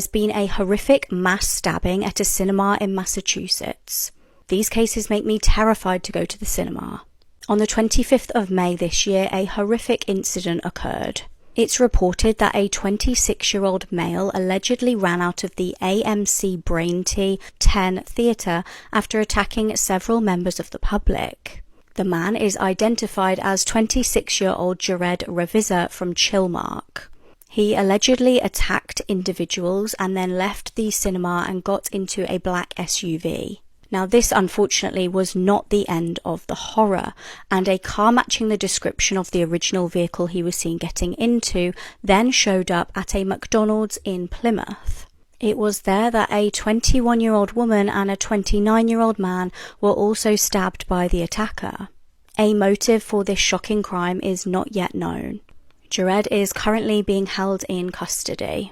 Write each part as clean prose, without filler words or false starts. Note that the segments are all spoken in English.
There's been a horrific mass stabbing at a cinema in Massachusetts. These cases make me terrified to go to the cinema. On the 25th of May this year, a horrific incident occurred. It's reported that a 26-year-old male allegedly ran out of the AMC Brain T 10 theatre after attacking several members of the public. The man is identified as 26-year-old Jared Revisa from Chilmark. He allegedly attacked individuals and then left the cinema and got into a black SUV. Now, this unfortunately was not the end of the horror, and a car matching the description of the original vehicle he was seen getting into then showed up at a McDonald's in Plymouth. It was there that a 21-year-old woman and a 29-year-old man were also stabbed by the attacker. A motive for this shocking crime is not yet known. Jared is currently being held in custody.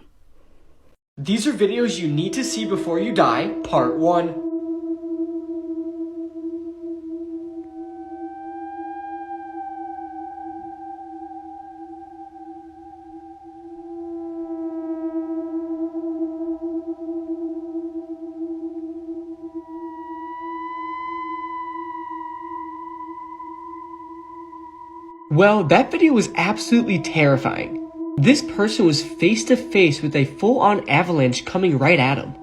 These are videos you need to see before you die, part 1. Well, that video was absolutely terrifying. This person was face to face with a full-on avalanche coming right at him.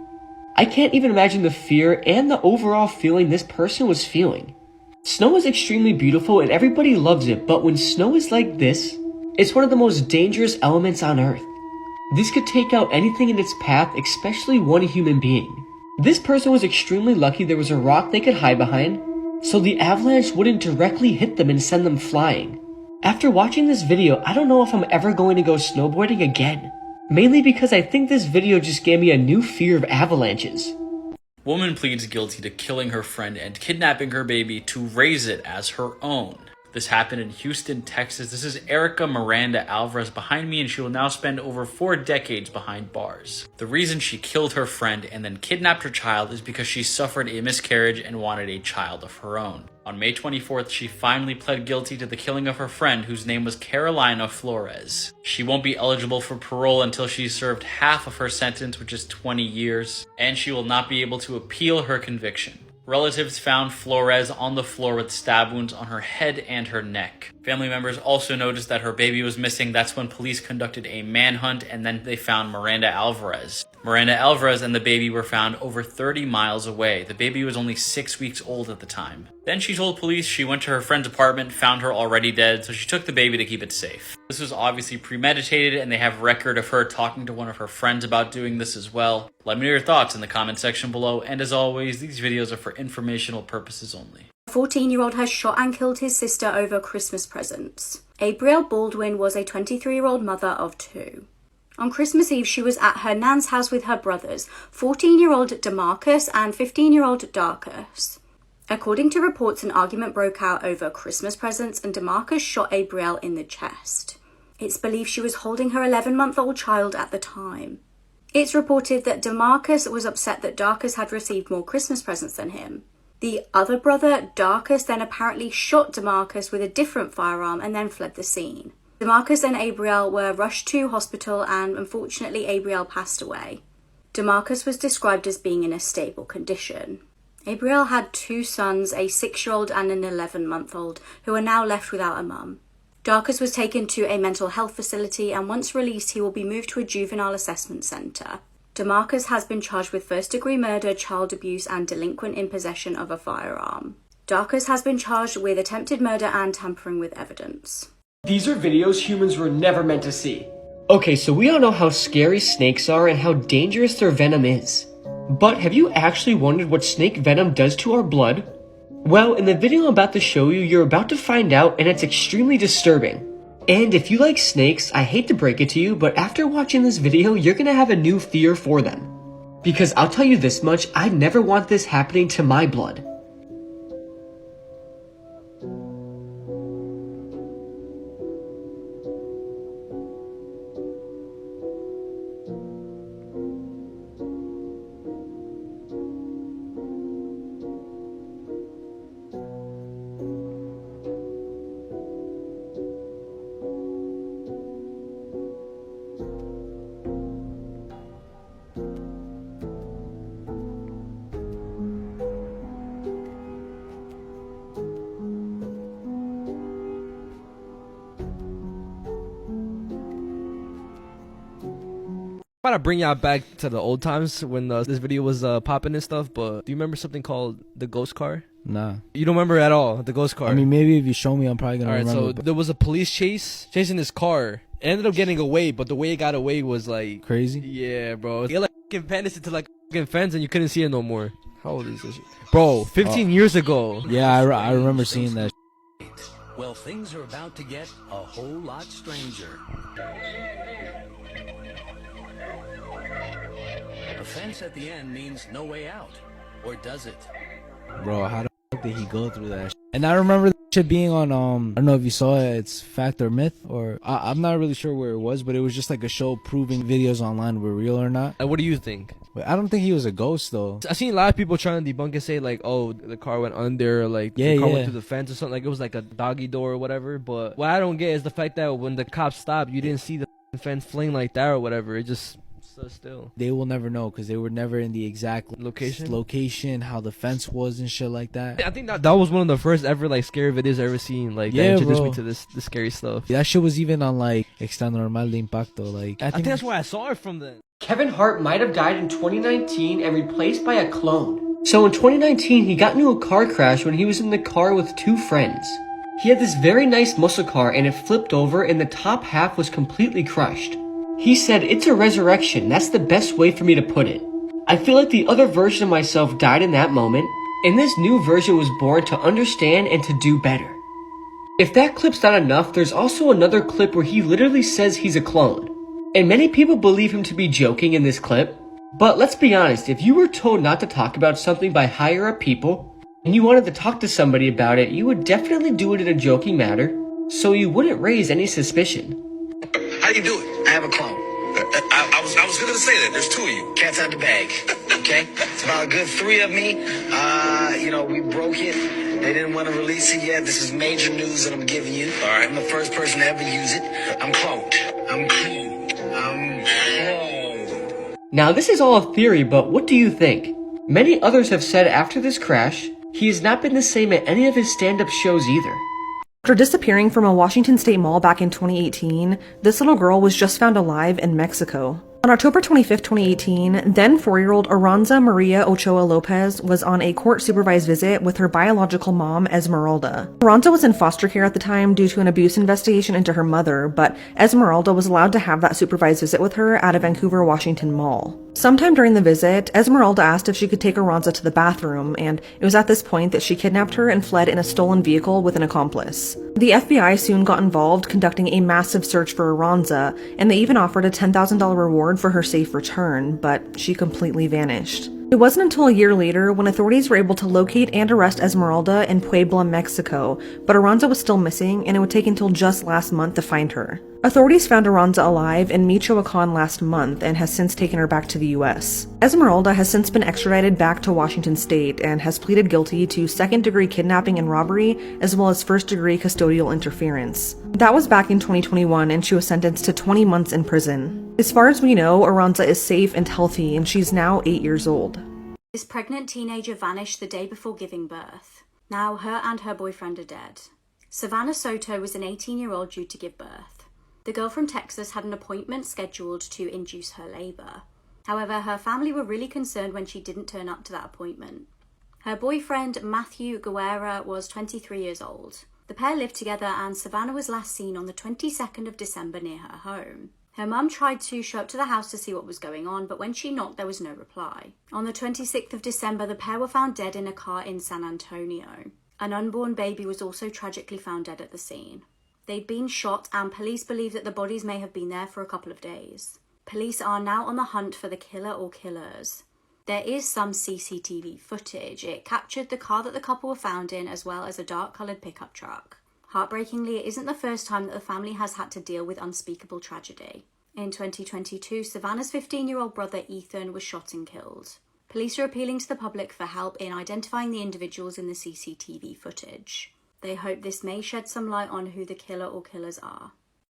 I can't even imagine the fear and the overall feeling this person was feeling. Snow is extremely beautiful and everybody loves it, but when snow is like this, it's one of the most dangerous elements on Earth. This could take out anything in its path, especially one human being. This person was extremely lucky there was a rock they could hide behind, so the avalanche wouldn't directly hit them and send them flying. After watching this video, I don't know if I'm ever going to go snowboarding again. Mainly because I think this video just gave me a new fear of avalanches. Woman pleads guilty to killing her friend and kidnapping her baby to raise it as her own. This happened in Houston, Texas. This is Erica Miranda Alvarez behind me, and she will now spend over 4 decades behind bars. The reason she killed her friend and then kidnapped her child is because she suffered a miscarriage and wanted a child of her own. On May 24th, she finally pled guilty to the killing of her friend, whose name was Carolina Flores. She won't be eligible for parole until she's served half of her sentence, which is 20 years, and she will not be able to appeal her conviction. Relatives found Flores on the floor with stab wounds on her head and her neck. Family members also noticed that her baby was missing. That's when police conducted a manhunt, and then they found Miranda Alvarez. Miranda Alvarez and the baby were found over 30 miles away. The baby was only 6 weeks old at the time. Then she told police she went to her friend's apartment, found her already dead, so she took the baby to keep it safe. This was obviously premeditated, and they have record of her talking to one of her friends about doing this as well. Let me know your thoughts in the comment section below, and as always, these videos are for informational purposes only. A 14-year-old has shot and killed his sister over Christmas presents. Abrielle Baldwin was a 23-year-old mother of 2. On Christmas Eve, she was at her nan's house with her brothers, 14-year-old DeMarcus and 15-year-old Darcus. According to reports, an argument broke out over Christmas presents, and DeMarcus shot Abrielle in the chest. It's believed she was holding her 11-month-old child at the time. It's reported that DeMarcus was upset that Darcus had received more Christmas presents than him. The other brother, Darcus, then apparently shot DeMarcus with a different firearm and then fled the scene. DeMarcus and Abrielle were rushed to hospital, and unfortunately Abrielle passed away. DeMarcus was described as being in a stable condition. Abrielle had 2 sons, a 6-year-old and an 11-month-old, who are now left without a mum. Darcus was taken to a mental health facility, and once released he will be moved to a juvenile assessment centre. DeMarcus has been charged with first-degree murder, child abuse and delinquent in possession of a firearm. Darcus has been charged with attempted murder and tampering with evidence. These are videos humans were never meant to see. Okay, so we all know how scary snakes are and how dangerous their venom is. But have you actually wondered what snake venom does to our blood? Well, in the video I'm about to show you, you're about to find out, and it's extremely disturbing. And if you like snakes, I hate to break it to you, but after watching this video, you're gonna have a new fear for them. Because I'll tell you this much, I never want this happening to my blood. to bring y'all back to the old times when this video was popping and stuff, but do you remember something called the ghost car? Nah. You don't remember at all the ghost car? I mean, maybe if you show me, I'm probably gonna remember. Alright, so there was a police chasing this car. It ended up getting away, but the way it got away was like crazy. Yeah, bro. It like vanished into like fence and you couldn't see it no more. How old is this? Bro, 15 years ago. Yeah, I remember seeing that. Well, things are about to get a whole lot stranger. The fence at the end means no way out. Or does it? Bro, how the fuck did he go through that? And I remember that shit being on, I don't know if you saw it, it's Fact or Myth, or I'm not really sure where it was, but it was just like a show proving videos online were real or not. What do you think? But I don't think he was a ghost, though. I've seen a lot of people trying to debunk and say like, oh, the car went under, like the car went through the fence or something, like it was like a doggy door or whatever. But what I don't get is the fact that when the cops stopped, you didn't see the fence fling like that or whatever. It just stood still. They will never know because they were never in the exact location, how the fence was and shit like that. I think that was one of the first ever like scary videos I ever seen. Like that introduced me to this scary stuff. That shit was even on like Extra Normal de Impacto. Like I think that's where I saw it from then. Kevin Hart might have died in 2019 and replaced by a clone. So in 2019, he got into a car crash when he was in the car with two friends. He had this very nice muscle car and it flipped over and the top half was completely crushed. He said, "It's a resurrection, that's the best way for me to put it. I feel like the other version of myself died in that moment, and this new version was born to understand and to do better." If that clip's not enough, there's also another clip where he literally says he's a clone. And many people believe him to be joking in this clip. But let's be honest, if you were told not to talk about something by higher up people, and you wanted to talk to somebody about it, you would definitely do it in a joking manner, so you wouldn't raise any suspicion. How you do it? I have a clone. I was gonna say that. There's two of you. Cat's out the bag. Okay? It's about a good 3 of me. We broke it. They didn't want to release it yet. This is major news that I'm giving you. All right. I'm the first person to ever use it. I'm cloned. I'm cloned. Now this is all a theory, but what do you think? Many others have said after this crash, he has not been the same at any of his stand-up shows either. After disappearing from a Washington State mall back in 2018, this little girl was just found alive in Mexico. On October 25, 2018, then 4-year-old Aranza Maria Ochoa Lopez was on a court-supervised visit with her biological mom, Esmeralda. Aranza was in foster care at the time due to an abuse investigation into her mother, but Esmeralda was allowed to have that supervised visit with her at a Vancouver, Washington mall. Sometime during the visit, Esmeralda asked if she could take Aranza to the bathroom, and it was at this point that she kidnapped her and fled in a stolen vehicle with an accomplice. The FBI soon got involved, conducting a massive search for Aranza, and they even offered a $10,000 reward for her safe return, but she completely vanished. It wasn't until a year later when authorities were able to locate and arrest Esmeralda in Puebla, Mexico, but Aranza was still missing, and it would take until just last month to find her. Authorities found Aranza alive in Michoacan last month and has since taken her back to the US. Esmeralda has since been extradited back to Washington State and has pleaded guilty to second-degree kidnapping and robbery, as well as first-degree custodial interference. That was back in 2021, and she was sentenced to 20 months in prison. As far as we know, Aranza is safe and healthy, and she's now 8 years old. This pregnant teenager vanished the day before giving birth. Now her and her boyfriend are dead. Savannah Soto was an 18-year-old due to give birth. The girl from Texas had an appointment scheduled to induce her labor. However, her family were really concerned when she didn't turn up to that appointment. Her boyfriend, Matthew Guerra, was 23 years old. The pair lived together and Savannah was last seen on the 22nd of December near her home. Her mum tried to show up to the house to see what was going on, but when she knocked, there was no reply. On the 26th of December, the pair were found dead in a car in San Antonio. An unborn baby was also tragically found dead at the scene. They'd been shot, and police believe that the bodies may have been there for a couple of days. Police are now on the hunt for the killer or killers. There is some CCTV footage. It captured the car that the couple were found in, as well as a dark-coloured pickup truck. Heartbreakingly, it isn't the first time that the family has had to deal with unspeakable tragedy. In 2022, Savannah's 15-year-old brother Ethan was shot and killed. Police are appealing to the public for help in identifying the individuals in the CCTV footage. They hope this may shed some light on who the killer or killers are.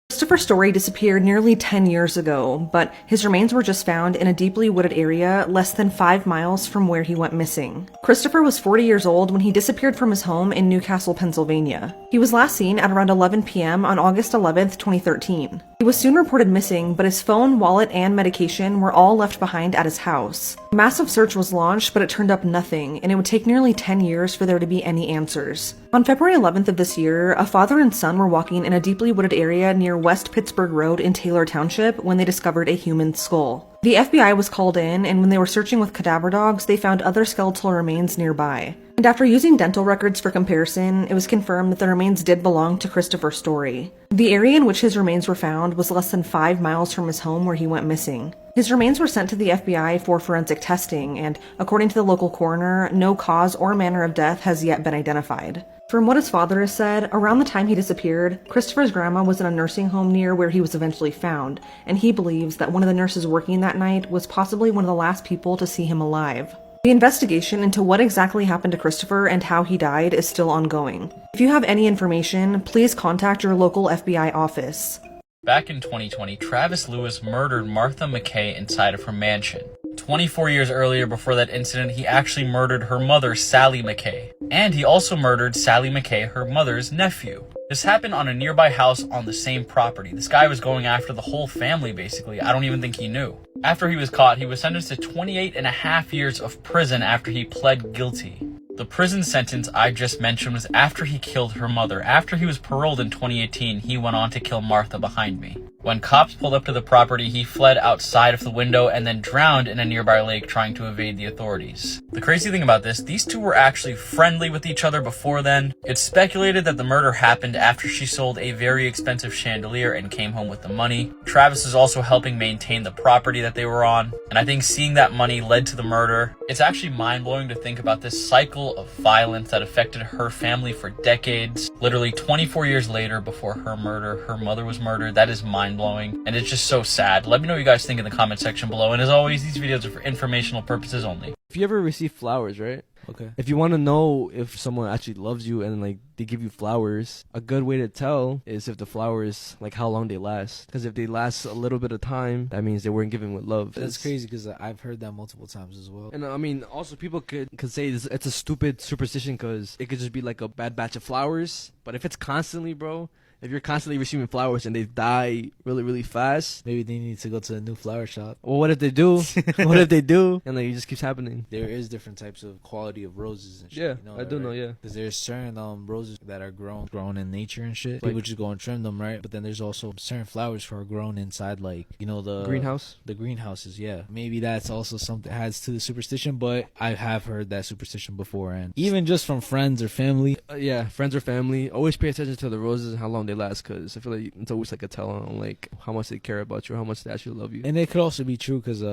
Christopher Story disappeared nearly 10 years ago, but his remains were just found in a deeply wooded area less than 5 miles from where he went missing. Christopher was 40 years old when he disappeared from his home in Newcastle, Pennsylvania. He was last seen at around 11 p.m. on August 11, 2013. He was soon reported missing, but his phone, wallet, and medication were all left behind at his house. A massive search was launched, but it turned up nothing, and it would take nearly 10 years for there to be any answers. On February 11th of this year, a father and son were walking in a deeply wooded area near West Pittsburgh Road in Taylor Township when they discovered a human skull. The FBI was called in, and when they were searching with cadaver dogs, they found other skeletal remains nearby. And after using dental records for comparison, it was confirmed that the remains did belong to Christopher Story. The area in which his remains were found was less than 5 miles from his home where he went missing. His remains were sent to the FBI for forensic testing, and according to the local coroner, no cause or manner of death has yet been identified. From what his father has said, around the time he disappeared, Christopher's grandma was in a nursing home near where he was eventually found, and he believes that one of the nurses working that night was possibly one of the last people to see him alive. The investigation into what exactly happened to Christopher and how he died is still ongoing. If you have any information, please contact your local FBI office. Back in 2020, Travis Lewis murdered Martha McKay inside of her mansion. 24 years earlier, before that incident, he actually murdered her mother, Sally McKay. And he also murdered Sally McKay, her mother's nephew. This happened on a nearby house on the same property. This guy was going after the whole family, basically. I don't even think he knew. After he was caught, he was sentenced to 28.5 years of prison after he pled guilty. The prison sentence I just mentioned was after he killed her mother. After he was paroled in 2018, he went on to kill Martha behind me. When cops pulled up to the property, he fled outside of the window and then drowned in a nearby lake trying to evade the authorities. The crazy thing about this, these two were actually friendly with each other before then. It's speculated that the murder happened after she sold a very expensive chandelier and came home with the money. Travis is also helping maintain the property that they were on, and I think seeing that money led to the murder. It's actually mind-blowing to think about this cycle of violence that affected her family for decades. Literally 24 years later, before her murder, her mother was murdered. That is mind-blowing, and it's just so sad. Let me know what you guys think in the comment section below, and as always, these videos are for informational purposes only. If you ever receive flowers, right? Okay. If you want to know if someone actually loves you and like they give you flowers, a good way to tell is if the flowers, like how long they last. Because if they last a little bit of time, that means they weren't given with love. That's crazy because I've heard that multiple times as well. And I mean, also people could say it's a stupid superstition because it could just be like a bad batch of flowers. But if it's constantly, bro, if you're constantly receiving flowers and they die really, really fast, maybe they need to go to a new flower shop. Well, what if they do? What if they do? And like it just keeps happening. There is different types of quality of roses and shit. Yeah, you know I do know, yeah. Because there's certain roses that are grown in nature and shit. People just go and trim them, right? But then there's also certain flowers who are grown inside, like, you know, the greenhouse. The greenhouses, yeah. Maybe that's also something that adds to the superstition, but I have heard that superstition before, and even just from friends or family. Yeah, friends or family. Always pay attention to the roses and how long they last, because I feel like it's always like a tell on like how much they care about you or how much they actually love you. And it could also be true because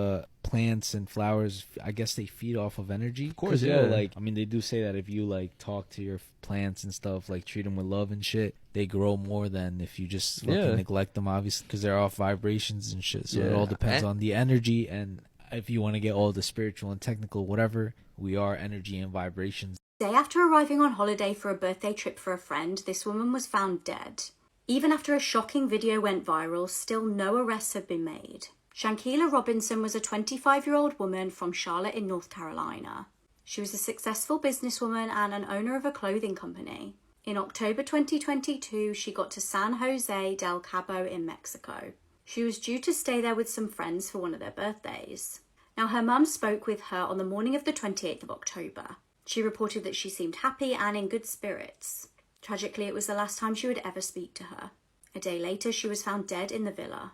plants and flowers, I guess they feed off of energy. Of course, yeah. You know, like, I mean, they do say that if you like talk to your plants and stuff, like treat them with love and shit, they grow more than if you just fucking neglect them, obviously, because they're off vibrations and shit. So it all depends on the energy, and if you want to get all the spiritual and technical, whatever, we are energy and vibrations. Day after arriving on holiday for a birthday trip for a friend, this woman was found dead. Even after a shocking video went viral, still no arrests have been made. Shankila Robinson was a 25-year-old woman from Charlotte in North Carolina. She was a successful businesswoman and an owner of a clothing company. In October 2022, she got to San Jose del Cabo in Mexico. She was due to stay there with some friends for one of their birthdays. Now, her mum spoke with her on the morning of the 28th of October. She reported that she seemed happy and in good spirits. Tragically, it was the last time she would ever speak to her. A day later, she was found dead in the villa.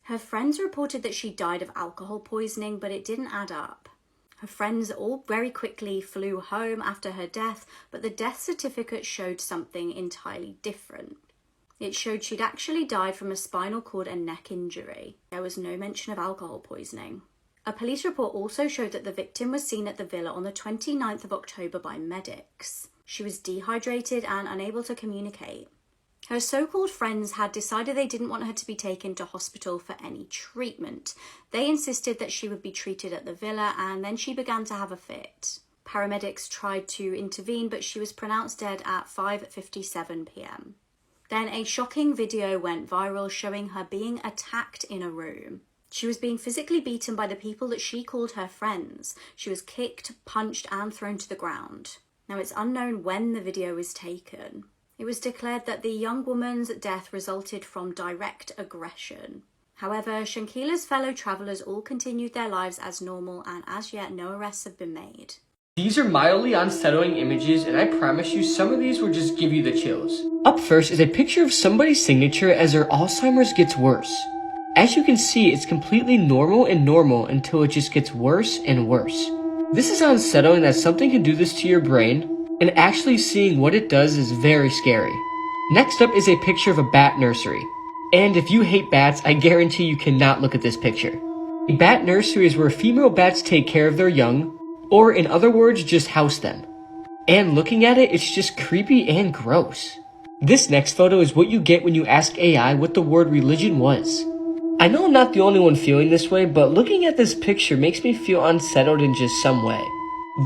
Her friends reported that she died of alcohol poisoning, but it didn't add up. Her friends all very quickly flew home after her death, but the death certificate showed something entirely different. It showed she'd actually died from a spinal cord and neck injury. There was no mention of alcohol poisoning. A police report also showed that the victim was seen at the villa on the 29th of October by medics. She was dehydrated and unable to communicate. Her so-called friends had decided they didn't want her to be taken to hospital for any treatment. They insisted that she would be treated at the villa, and then she began to have a fit. Paramedics tried to intervene, but she was pronounced dead at 5:57 p.m. Then a shocking video went viral showing her being attacked in a room. She was being physically beaten by the people that she called her friends. She was kicked, punched, and thrown to the ground. Now, it's unknown when the video was taken. It was declared that the young woman's death resulted from direct aggression. However, Shankila's fellow travellers all continued their lives as normal, and as yet no arrests have been made. These are mildly unsettling images, and I promise you some of these will just give you the chills. Up first is a picture of somebody's signature as their Alzheimer's gets worse. As you can see, it's completely normal until it just gets worse and worse. This is unsettling that something can do this to your brain, and actually seeing what it does is very scary. Next up is a picture of a bat nursery. And if you hate bats, I guarantee you cannot look at this picture. A bat nursery is where female bats take care of their young, or in other words, just house them. And looking at it, it's just creepy and gross. This next photo is what you get when you ask AI what the word religion was. I know I'm not the only one feeling this way, but looking at this picture makes me feel unsettled in just some way.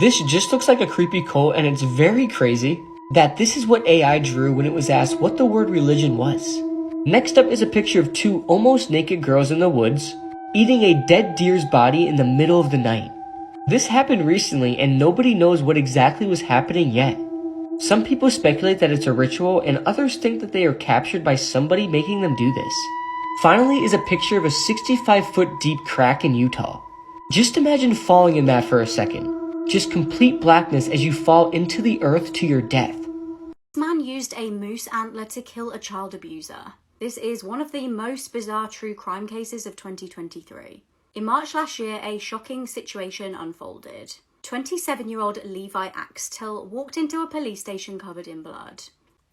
This just looks like a creepy cult, and it's very crazy that this is what AI drew when it was asked what the word religion was. Next up is a picture of two almost naked girls in the woods, eating a dead deer's body in the middle of the night. This happened recently and nobody knows what exactly was happening yet. Some people speculate that it's a ritual and others think that they are captured by somebody making them do this. Finally is a picture of a 65-foot deep crack in Utah. Just imagine falling in that for a second. Just complete blackness as you fall into the earth to your death. This man used a moose antler to kill a child abuser. This is one of the most bizarre true crime cases of 2023. In March last year, a shocking situation unfolded. 27-year-old Levi Axtell walked into a police station covered in blood.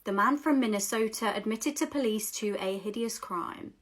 The man from Minnesota admitted to police to a hideous crime.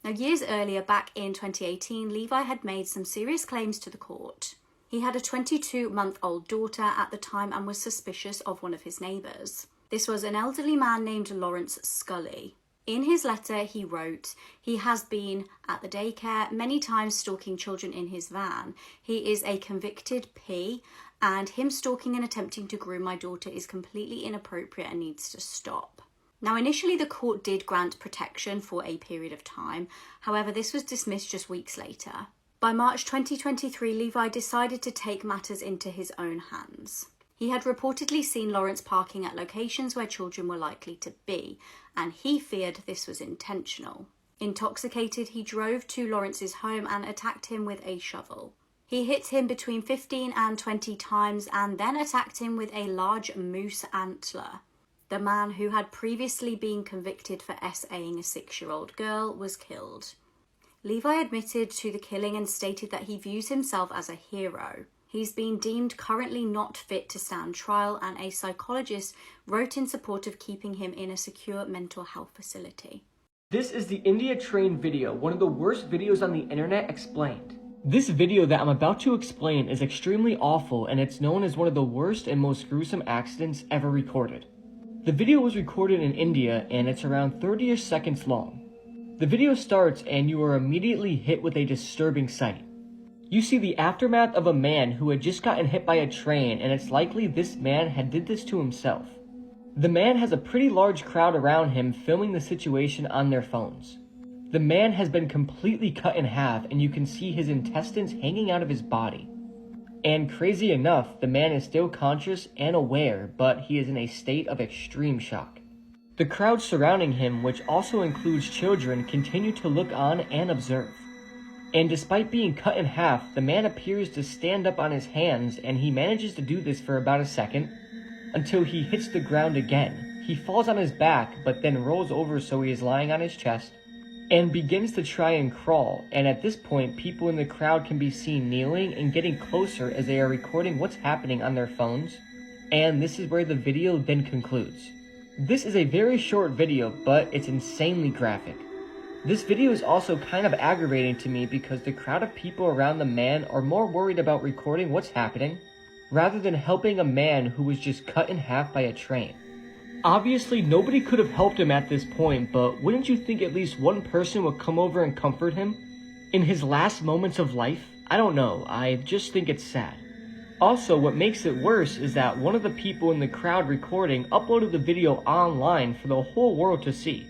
Now, years earlier, back in 2018, Levi had made some serious claims to the court. He had a 22-month-old daughter at the time and was suspicious of one of his neighbours. This was an elderly man named Lawrence Scully. In his letter, he wrote, "He has been at the daycare many times stalking children in his van. He is a convicted P, and him stalking and attempting to groom my daughter is completely inappropriate and needs to stop." Now, initially, the court did grant protection for a period of time. However, this was dismissed just weeks later. By March 2023, Levi decided to take matters into his own hands. He had reportedly seen Lawrence parking at locations where children were likely to be, and he feared this was intentional. Intoxicated, he drove to Lawrence's home and attacked him with a shovel. He hit him between 15 and 20 times and then attacked him with a large moose antler. The man, who had previously been convicted for SAing a 6-year-old girl, was killed. Levi admitted to the killing and stated that he views himself as a hero. He's been deemed currently not fit to stand trial, and a psychologist wrote in support of keeping him in a secure mental health facility. This is the India train video, one of the worst videos on the internet explained. This video that I'm about to explain is extremely awful, and it's known as one of the worst and most gruesome accidents ever recorded. The video was recorded in India and it's around 30-ish seconds long. The video starts and you are immediately hit with a disturbing sight. You see the aftermath of a man who had just gotten hit by a train, and it's likely this man had did this to himself. The man has a pretty large crowd around him filming the situation on their phones. The man has been completely cut in half and you can see his intestines hanging out of his body. And crazy enough, the man is still conscious and aware, but he is in a state of extreme shock. The crowd surrounding him, which also includes children, continue to look on and observe. And despite being cut in half, the man appears to stand up on his hands, and he manages to do this for about a second, until he hits the ground again. He falls on his back, but then rolls over so he is lying on his chest, and begins to try and crawl, and at this point, people in the crowd can be seen kneeling and getting closer as they are recording what's happening on their phones, and this is where the video then concludes. This is a very short video, but it's insanely graphic. This video is also kind of aggravating to me because the crowd of people around the man are more worried about recording what's happening rather than helping a man who was just cut in half by a train. Obviously, nobody could have helped him at this point, but wouldn't you think at least one person would come over and comfort him in his last moments of life? I don't know, I just think it's sad. Also, what makes it worse is that one of the people in the crowd recording uploaded the video online for the whole world to see.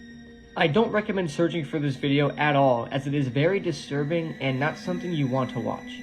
I don't recommend searching for this video at all, as it is very disturbing and not something you want to watch.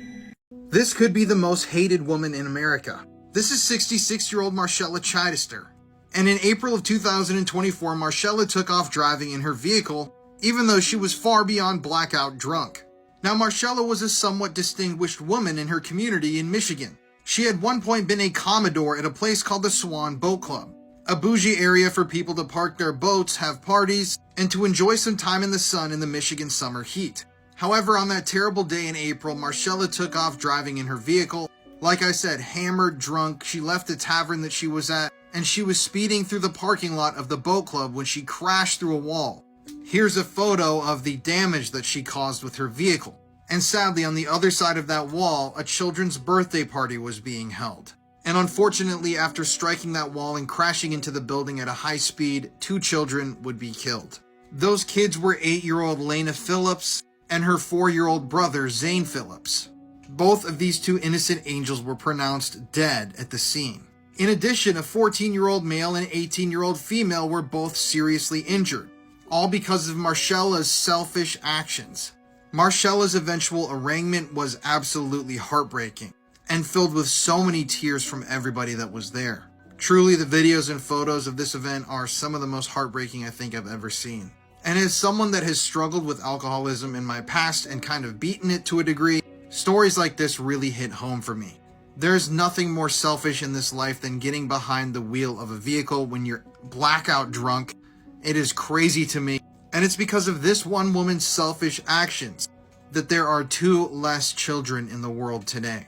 This could be the most hated woman in America. This is 66-year-old Marcella Chichester. And in April of 2024, Marcella took off driving in her vehicle, even though she was far beyond blackout drunk. Now, Marcella was a somewhat distinguished woman in her community in Michigan. She had one point been a Commodore at a place called the Swan Boat Club, a bougie area for people to park their boats, have parties, and to enjoy some time in the sun in the Michigan summer heat. However, on that terrible day in April, Marcella took off driving in her vehicle. Like I said, hammered, drunk, she left the tavern that she was at, and she was speeding through the parking lot of the boat club when she crashed through a wall. Here's a photo of the damage that she caused with her vehicle. And sadly, on the other side of that wall, a children's birthday party was being held. And unfortunately, after striking that wall and crashing into the building at a high speed, 2 children would be killed. Those kids were 8-year-old Lena Phillips and her 4-year-old brother, Zane Phillips. Both of these 2 innocent angels were pronounced dead at the scene. In addition, a 14-year-old male and 18-year-old female were both seriously injured, all because of Marcella's selfish actions. Marcella's eventual arraignment was absolutely heartbreaking and filled with so many tears from everybody that was there. Truly, the videos and photos of this event are some of the most heartbreaking I think I've ever seen. And as someone that has struggled with alcoholism in my past and kind of beaten it to a degree, stories like this really hit home for me. There's nothing more selfish in this life than getting behind the wheel of a vehicle when you're blackout drunk. It is crazy to me. And it's because of this one woman's selfish actions that there are 2 less children in the world today.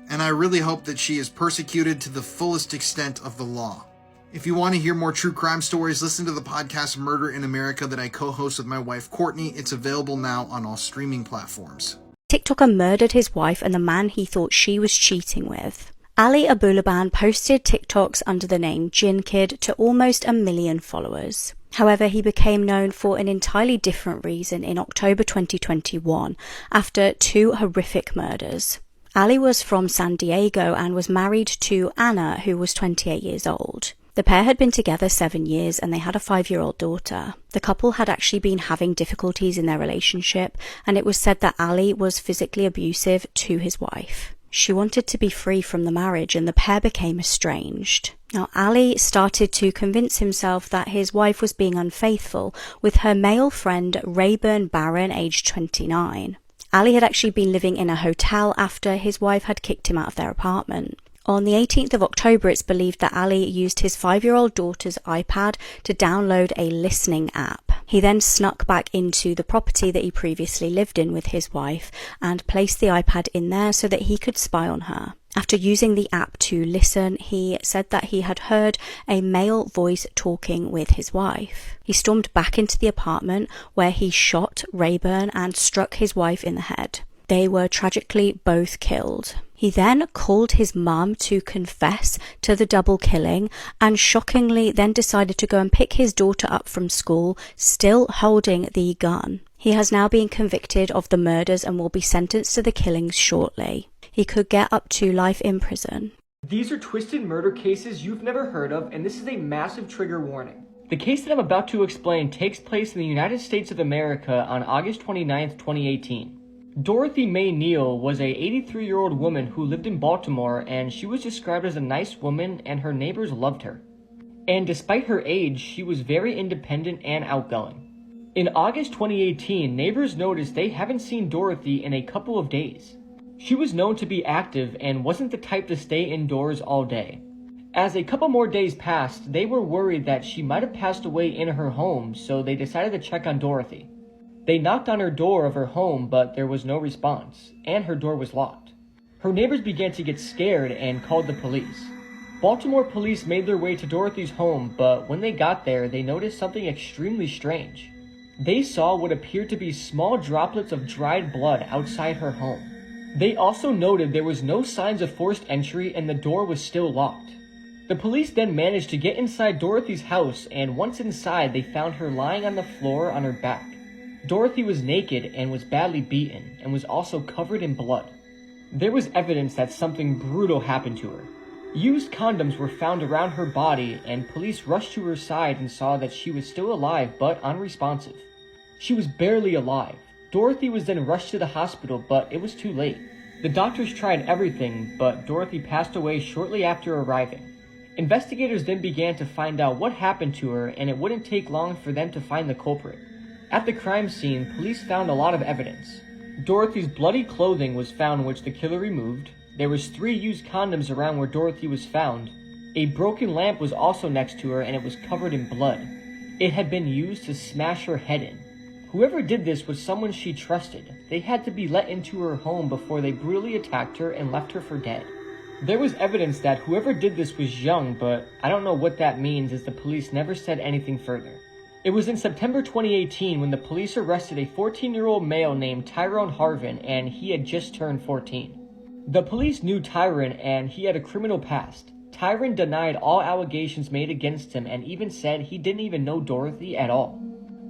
And I really hope that she is persecuted to the fullest extent of the law. If you want to hear more true crime stories, listen to the podcast Murder in America that I co-host with my wife Courtney. It's available now on all streaming platforms. TikToker murdered his wife and the man he thought she was cheating with. Ali Abulaban posted TikToks under the name Gin Kid to almost 1 million followers. However, he became known for an entirely different reason in October 2021 after 2 horrific murders. Ali was from San Diego and was married to Anna, who was 28 years old. The pair had been together 7 years and they had a 5-year-old daughter. The couple had actually been having difficulties in their relationship, and it was said that Ali was physically abusive to his wife. She wanted to be free from the marriage and the pair became estranged. Now, Ali started to convince himself that his wife was being unfaithful with her male friend Rayburn Barron, aged 29. Ali had actually been living in a hotel after his wife had kicked him out of their apartment. On the 18th of October, it's believed that Ali used his 5-year-old daughter's iPad to download a listening app. He then snuck back into the property that he previously lived in with his wife and placed the iPad in there so that he could spy on her. After using the app to listen, he said that he had heard a male voice talking with his wife. He stormed back into the apartment where he shot Rayburn and struck his wife in the head. They were tragically both killed. He then called his mum to confess to the double killing and shockingly then decided to go and pick his daughter up from school, still holding the gun. He has now been convicted of the murders and will be sentenced to the killings shortly. He could get up to life in prison. These are twisted murder cases you've never heard of, and this is a massive trigger warning. The case that I'm about to explain takes place in the United States of America on August 29th, 2018. Dorothy Mae Neal was a 83-year-old woman who lived in Baltimore, and she was described as a nice woman and her neighbors loved her. And despite her age, she was very independent and outgoing. In August 2018, neighbors noticed they haven't seen Dorothy in a couple of days. She was known to be active and wasn't the type to stay indoors all day. As a couple more days passed, they were worried that she might have passed away in her home, so they decided to check on Dorothy. They knocked on her door of her home, but there was no response, and her door was locked. Her neighbors began to get scared and called the police. Baltimore police made their way to Dorothy's home, but when they got there, they noticed something extremely strange. They saw what appeared to be small droplets of dried blood outside her home. They also noted there was no signs of forced entry and the door was still locked. The police then managed to get inside Dorothy's house, and once inside, they found her lying on the floor on her back. Dorothy was naked and was badly beaten, and was also covered in blood. There was evidence that something brutal happened to her. Used condoms were found around her body, and police rushed to her side and saw that she was still alive but unresponsive. She was barely alive. Dorothy was then rushed to the hospital, but it was too late. The doctors tried everything, but Dorothy passed away shortly after arriving. Investigators then began to find out what happened to her, and it wouldn't take long for them to find the culprit. At the crime scene, police found a lot of evidence. Dorothy's bloody clothing was found, which the killer removed. There was 3 used condoms around where Dorothy was found. A broken lamp was also next to her, and it was covered in blood. It had been used to smash her head in. Whoever did this was someone she trusted. They had to be let into her home before they brutally attacked her and left her for dead. There was evidence that whoever did this was young, but I don't know what that means, as the police never said anything further. It was in September 2018 when the police arrested a 14-year-old male named Tyrone Harvin, and he had just turned 14. The police knew Tyrone, and he had a criminal past. Tyrone denied all allegations made against him and even said he didn't even know Dorothy at all.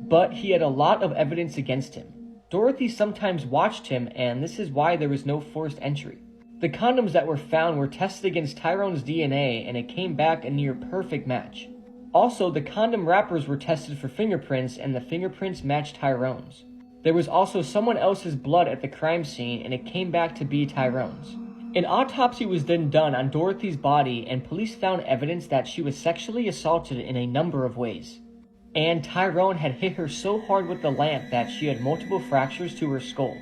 But he had a lot of evidence against him. Dorothy sometimes watched him, and this is why there was no forced entry. The condoms that were found were tested against Tyrone's DNA, and it came back a near perfect match. Also, the condom wrappers were tested for fingerprints, and the fingerprints matched Tyrone's. There was also someone else's blood at the crime scene, and it came back to be Tyrone's. An autopsy was then done on Dorothy's body, and police found evidence that she was sexually assaulted in a number of ways. And Tyrone had hit her so hard with the lamp that she had multiple fractures to her skull.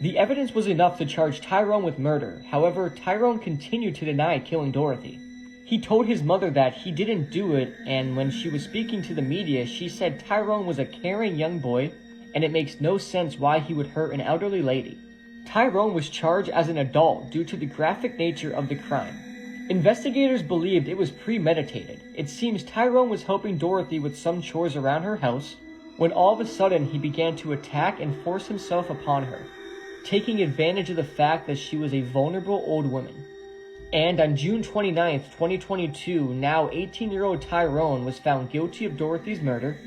The evidence was enough to charge Tyrone with murder. However, Tyrone continued to deny killing Dorothy. He told his mother that he didn't do it, and when she was speaking to the media, she said Tyrone was a caring young boy, and it makes no sense why he would hurt an elderly lady. Tyrone was charged as an adult due to the graphic nature of the crime. Investigators believed it was premeditated. It seems Tyrone was helping Dorothy with some chores around her house, when all of a sudden he began to attack and force himself upon her, taking advantage of the fact that she was a vulnerable old woman. And on June 29, 2022, now 18-year-old Tyrone was found guilty of Dorothy's murder,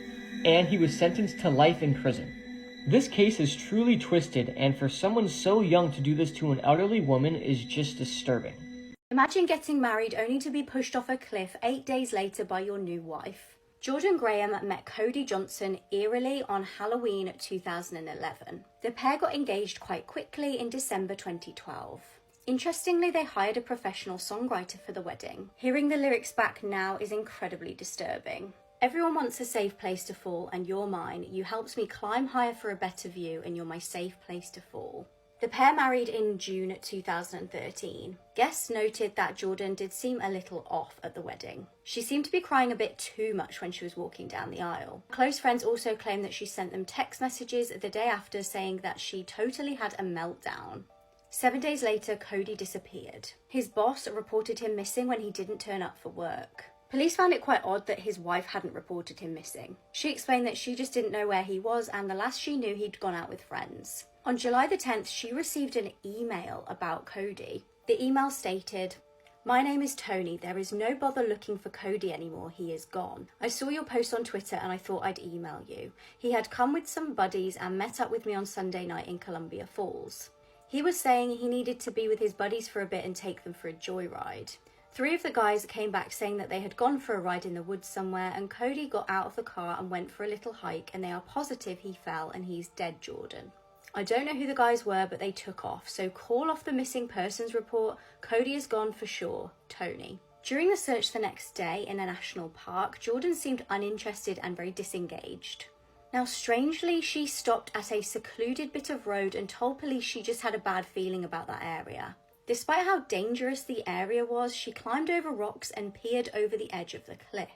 and he was sentenced to life in prison. This case is truly twisted, and for someone so young to do this to an elderly woman is just disturbing. Imagine getting married only to be pushed off a cliff 8 days later by your new wife. Jordan Graham met Cody Johnson eerily on Halloween 2011. The pair got engaged quite quickly in December 2012. Interestingly, they hired a professional songwriter for the wedding. Hearing the lyrics back now is incredibly disturbing. Everyone wants a safe place to fall, and you're mine. You helped me climb higher for a better view, and you're my safe place to fall. The pair married in June 2013. Guests noted that Jordan did seem a little off at the wedding. She seemed to be crying a bit too much when she was walking down the aisle. Close friends also claimed that she sent them text messages the day after saying that she totally had a meltdown. 7 days later, Cody disappeared. His boss reported him missing when he didn't turn up for work. Police found it quite odd that his wife hadn't reported him missing. She explained that she just didn't know where he was, and the last she knew he'd gone out with friends. On July the 10th, she received an email about Cody. The email stated, "My name is Tony. There is no bother looking for Cody anymore. He is gone. I saw your post on Twitter and I thought I'd email you. He had come with some buddies and met up with me on Sunday night in Columbia Falls. He was saying he needed to be with his buddies for a bit and take them for a joyride. 3 of the guys came back saying that they had gone for a ride in the woods somewhere, and Cody got out of the car and went for a little hike, and they are positive he fell and he's dead, Jordan. I don't know who the guys were, but they took off, so call off the missing persons report. Cody is gone for sure, Tony." During the search the next day in a national park, Jordan seemed uninterested and very disengaged. Now, strangely, she stopped at a secluded bit of road and told police she just had a bad feeling about that area. Despite how dangerous the area was, she climbed over rocks and peered over the edge of the cliff.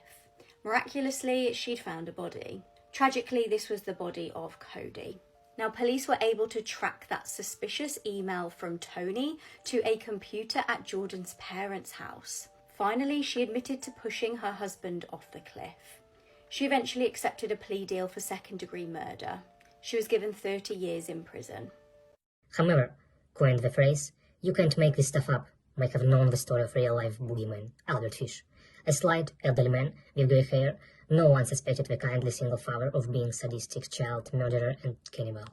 Miraculously, she'd found a body. Tragically, this was the body of Cody. Now, police were able to track that suspicious email from Tony to a computer at Jordan's parents' house. Finally, she admitted to pushing her husband off the cliff. She eventually accepted a plea deal for second-degree murder. She was given 30 years in prison. Hammer coined the phrase, "You can't make this stuff up," might have known the story of real-life boogeyman, Albert Fish. A slight, elderly man with grey hair, no one suspected the kindly single father of being sadistic child murderer and cannibal.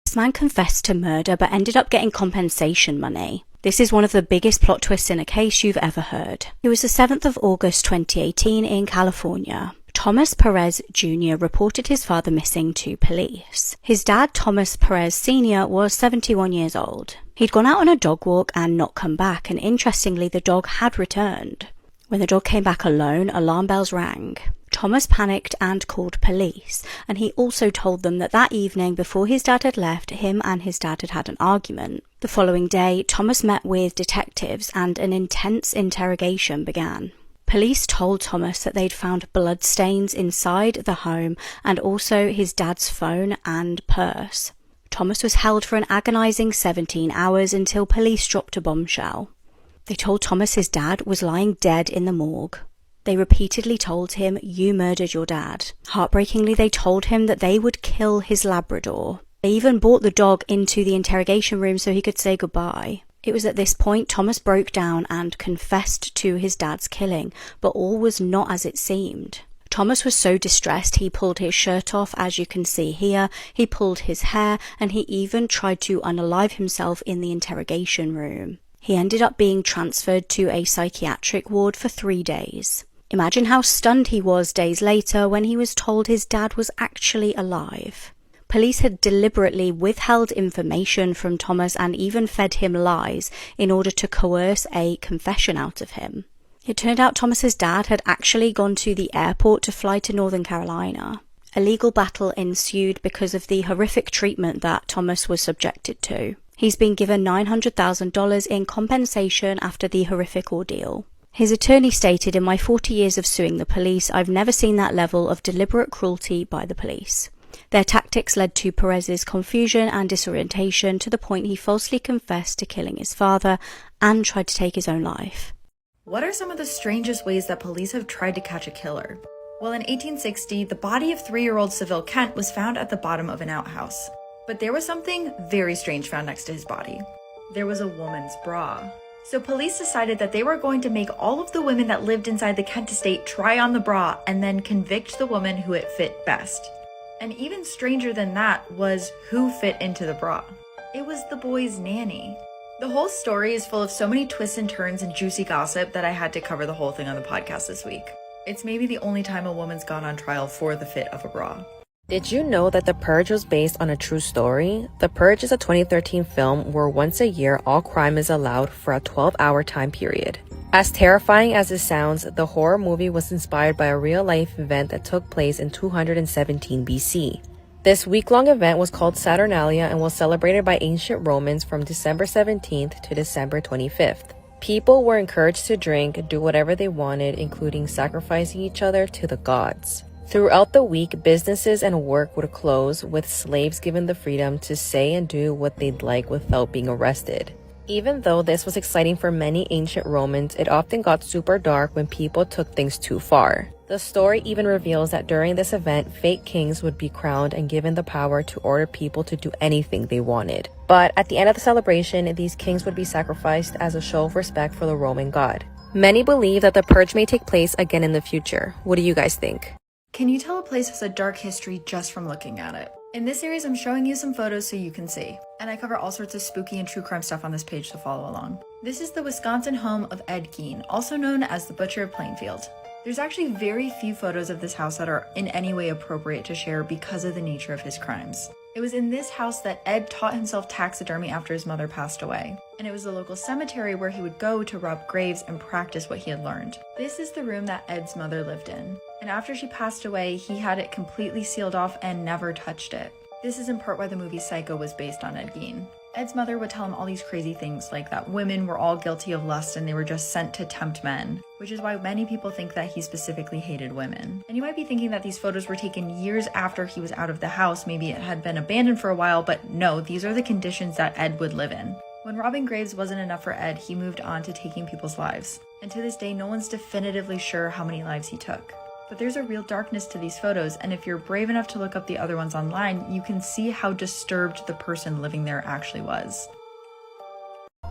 This man confessed to murder but ended up getting compensation money. This is one of the biggest plot twists in a case you've ever heard. It was the 7th of August 2018 in California. Thomas Perez Jr. reported his father missing to police. His dad, Thomas Perez Sr., was 71 years old. He'd gone out on a dog walk and not come back, and interestingly, the dog had returned. When the dog came back alone, alarm bells rang. Thomas panicked and called police, and he also told them that evening before his dad had left, him and his dad had had an argument. The following day, Thomas met with detectives and an intense interrogation began. Police told Thomas that they'd found blood stains inside the home and also his dad's phone and purse. Thomas was held for an agonizing 17 hours until police dropped a bombshell. They told Thomas his dad was lying dead in the morgue. They repeatedly told him, "You murdered your dad." Heartbreakingly, they told him that they would kill his Labrador. They even brought the dog into the interrogation room so he could say goodbye. It was at this point Thomas broke down and confessed to his dad's killing, but all was not as it seemed. Thomas was so distressed he pulled his shirt off, as you can see here, he pulled his hair, and he even tried to unalive himself in the interrogation room. He ended up being transferred to a psychiatric ward for 3 days. Imagine how stunned he was days later when he was told his dad was actually alive. Police had deliberately withheld information from Thomas and even fed him lies in order to coerce a confession out of him. It turned out Thomas's dad had actually gone to the airport to fly to Northern Carolina. A legal battle ensued because of the horrific treatment that Thomas was subjected to. He's been given $900,000 in compensation after the horrific ordeal. His attorney stated, "In my 40 years of suing the police, I've never seen that level of deliberate cruelty by the police. Their tactics led to Perez's confusion and disorientation to the point he falsely confessed to killing his father and tried to take his own life." What are some of the strangest ways that police have tried to catch a killer? Well, in 1860, the body of 3-year-old Seville Kent was found at the bottom of an outhouse. But there was something very strange found next to his body. There was a woman's bra. So police decided that they were going to make all of the women that lived inside the Kent estate try on the bra and then convict the woman who it fit best. And even stranger than that was who fit into the bra. It was the boy's nanny. The whole story is full of so many twists and turns and juicy gossip that I had to cover the whole thing on the podcast this week. It's maybe the only time a woman's gone on trial for the fit of a bra. Did you know that The Purge was based on a true story? The Purge is a 2013 film where once a year all crime is allowed for a 12-hour time period. As terrifying as it sounds, the horror movie was inspired by a real-life event that took place in 217 BC. This week-long event was called Saturnalia and was celebrated by ancient Romans from December 17th to December 25th. People were encouraged to drink, do whatever they wanted, including sacrificing each other to the gods. Throughout the week, businesses and work would close, with slaves given the freedom to say and do what they'd like without being arrested. Even though this was exciting for many ancient Romans, it often got super dark when people took things too far. The story even reveals that during this event, fake kings would be crowned and given the power to order people to do anything they wanted. But at the end of the celebration, these kings would be sacrificed as a show of respect for the Roman god. Many believe that the purge may take place again in the future. What do you guys think? Can you tell a place has a dark history just from looking at it? In this series, I'm showing you some photos so you can see. And I cover all sorts of spooky and true crime stuff on this page to follow along. This is the Wisconsin home of Ed Gein, also known as the Butcher of Plainfield. There's actually very few photos of this house that are in any way appropriate to share because of the nature of his crimes. It was in this house that Ed taught himself taxidermy after his mother passed away, and it was the local cemetery where he would go to rob graves and practice what he had learned. This is the room that Ed's mother lived in, and after she passed away, he had it completely sealed off and never touched it. This is in part why the movie Psycho was based on Ed Gein. Ed's mother would tell him all these crazy things, like that women were all guilty of lust and they were just sent to tempt men, which is why many people think that he specifically hated women. And you might be thinking that these photos were taken years after he was out of the house, maybe it had been abandoned for a while, but no, these are the conditions that Ed would live in. When robbing graves wasn't enough for Ed, he moved on to taking people's lives. And to this day, no one's definitively sure how many lives he took. But there's a real darkness to these photos, and if you're brave enough to look up the other ones online, you can see how disturbed the person living there actually was.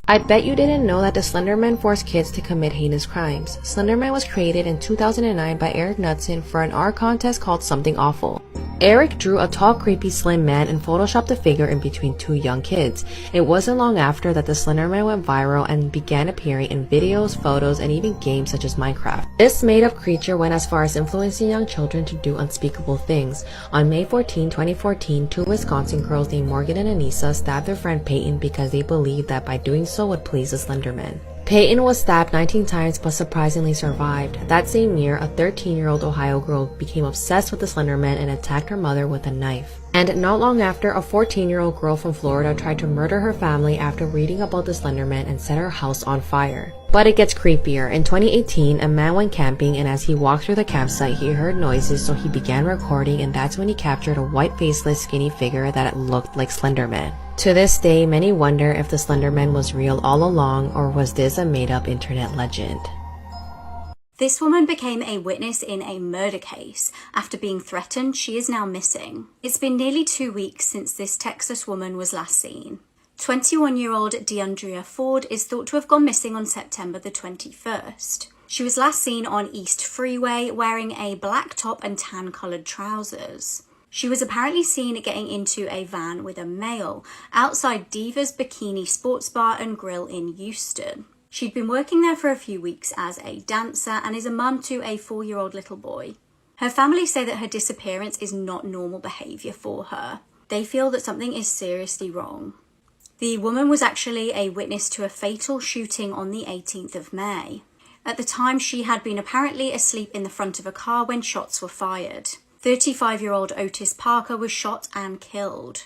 I bet you didn't know that the Slender Man forced kids to commit heinous crimes. Slender Man was created in 2009 by Eric Knudsen for an art contest called Something Awful. Eric drew a tall, creepy, slim man and photoshopped the figure in between two young kids. It wasn't long after that the Slender Man went viral and began appearing in videos, photos, and even games such as Minecraft. This made-up creature went as far as influencing young children to do unspeakable things. On May 14, 2014, two Wisconsin girls named Morgan and Anissa stabbed their friend Peyton because they believed that by doing so would please the Slender Man. Peyton was stabbed 19 times but surprisingly survived. That same year, a 13-year-old Ohio girl became obsessed with the Slender Man and attacked her mother with a knife. And not long after, a 14-year-old girl from Florida tried to murder her family after reading about the Slender Man and set her house on fire. But it gets creepier. In 2018, a man went camping, and as he walked through the campsite, he heard noises, so he began recording, and that's when he captured a white faceless skinny figure that looked like Slender Man. To this day, many wonder if the Slender Man was real all along, or was this a made-up internet legend? This woman became a witness in a murder case. After being threatened, she is now missing. It's been nearly 2 weeks since this Texas woman was last seen. 21-year-old DeAndrea Ford is thought to have gone missing on September the 21st. She was last seen on East Freeway wearing a black top and tan-coloured trousers. She was apparently seen getting into a van with a male outside Diva's Bikini Sports Bar and Grill in Houston. She'd been working there for a few weeks as a dancer and is a mum to a 4-year-old little boy. Her family say that her disappearance is not normal behaviour for her. They feel that something is seriously wrong. The woman was actually a witness to a fatal shooting on the 18th of May. At the time, she had been apparently asleep in the front of a car when shots were fired. 35-year-old Otis Parker was shot and killed.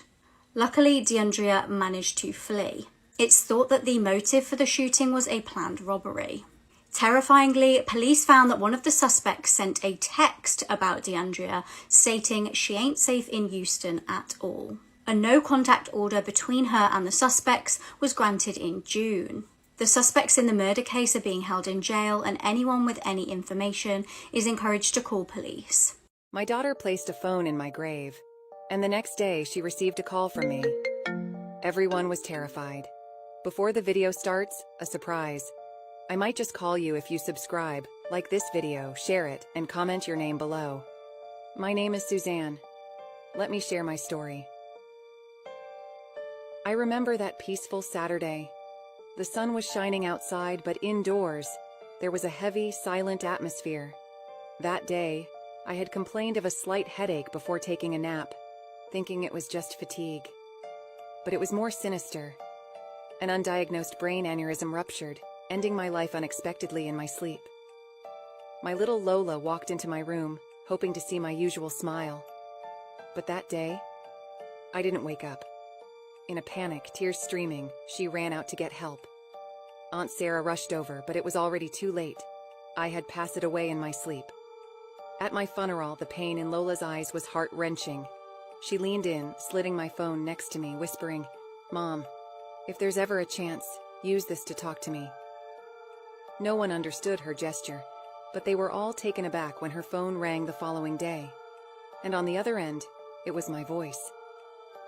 Luckily, DeAndrea managed to flee. It's thought that the motive for the shooting was a planned robbery. Terrifyingly, police found that one of the suspects sent a text about DeAndrea stating she ain't safe in Houston at all. A no-contact order between her and the suspects was granted in June. The suspects in the murder case are being held in jail, and anyone with any information is encouraged to call police. My daughter placed a phone in my grave, and the next day she received a call from me. Everyone was terrified. Before the video starts, a surprise. I might just call you if you subscribe, like this video, share it, and comment your name below. My name is Suzanne. Let me share my story. I remember that peaceful Saturday. The sun was shining outside, but indoors, there was a heavy, silent atmosphere. That day, I had complained of a slight headache before taking a nap, thinking it was just fatigue. But it was more sinister. An undiagnosed brain aneurysm ruptured, ending my life unexpectedly in my sleep. My little Lola walked into my room, hoping to see my usual smile. But that day, I didn't wake up. In a panic, tears streaming, she ran out to get help. Aunt Sarah rushed over, but it was already too late. I had passed away in my sleep. At my funeral, the pain in Lola's eyes was heart-wrenching. She leaned in, slitting my phone next to me, whispering, "Mom, if there's ever a chance, use this to talk to me." No one understood her gesture, but they were all taken aback when her phone rang the following day. And on the other end, it was my voice.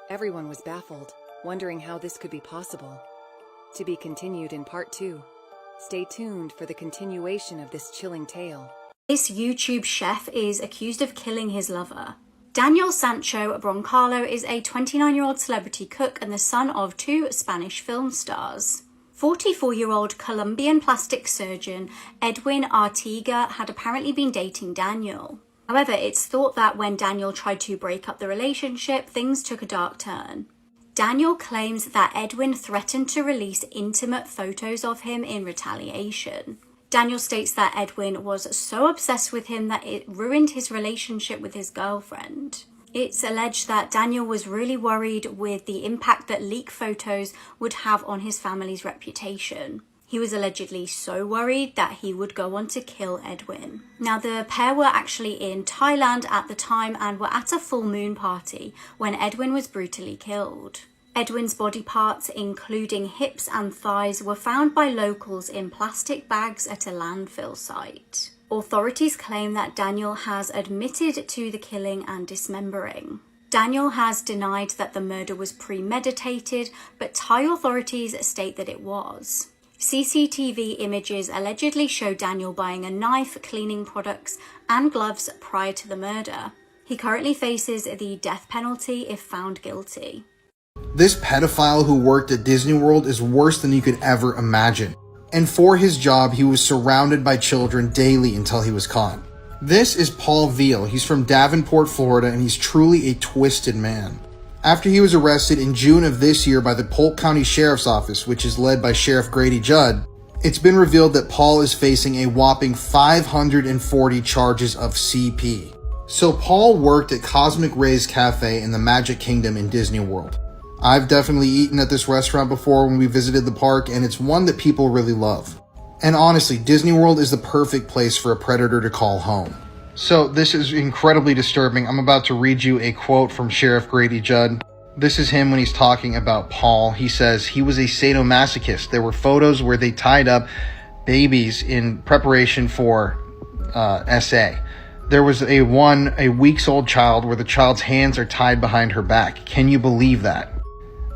Everyone was baffled, wondering how this could be possible. To be continued in part 2. Stay tuned for the continuation of this chilling tale. This YouTube chef is accused of killing his lover. Daniel Sancho Broncalo is a 29-year-old celebrity cook and the son of 2 Spanish film stars. 44-year-old Colombian plastic surgeon Edwin Artiga had apparently been dating Daniel. However, it's thought that when Daniel tried to break up the relationship, things took a dark turn. Daniel claims that Edwin threatened to release intimate photos of him in retaliation. Daniel states that Edwin was so obsessed with him that it ruined his relationship with his girlfriend. It's alleged that Daniel was really worried with the impact that leaked photos would have on his family's reputation. He was allegedly so worried that he would go on to kill Edwin. Now, the pair were actually in Thailand at the time and were at a full moon party when Edwin was brutally killed. Edwin's body parts, including hips and thighs, were found by locals in plastic bags at a landfill site. Authorities claim that Daniel has admitted to the killing and dismembering. Daniel has denied that the murder was premeditated, but Thai authorities state that it was. CCTV images allegedly show Daniel buying a knife, cleaning products, and gloves prior to the murder. He currently faces the death penalty if found guilty. This pedophile who worked at Disney World is worse than you could ever imagine. And for his job, he was surrounded by children daily until he was caught. This is Paul Veal. He's from Davenport, Florida, and he's truly a twisted man. After he was arrested in June of this year by the Polk County Sheriff's Office, which is led by Sheriff Grady Judd, it's been revealed that Paul is facing a whopping 540 charges of CP. So Paul worked at Cosmic Rays Cafe in the Magic Kingdom in Disney World. I've definitely eaten at this restaurant before when we visited the park, and it's one that people really love. And honestly, Disney World is the perfect place for a predator to call home. So this is incredibly disturbing. I'm about to read you a quote from Sheriff Grady Judd. This is him when he's talking about Paul. He says, he was a sadomasochist. There were photos where they tied up babies in preparation for SA. There was a weeks-old child where the child's hands are tied behind her back. Can you believe that?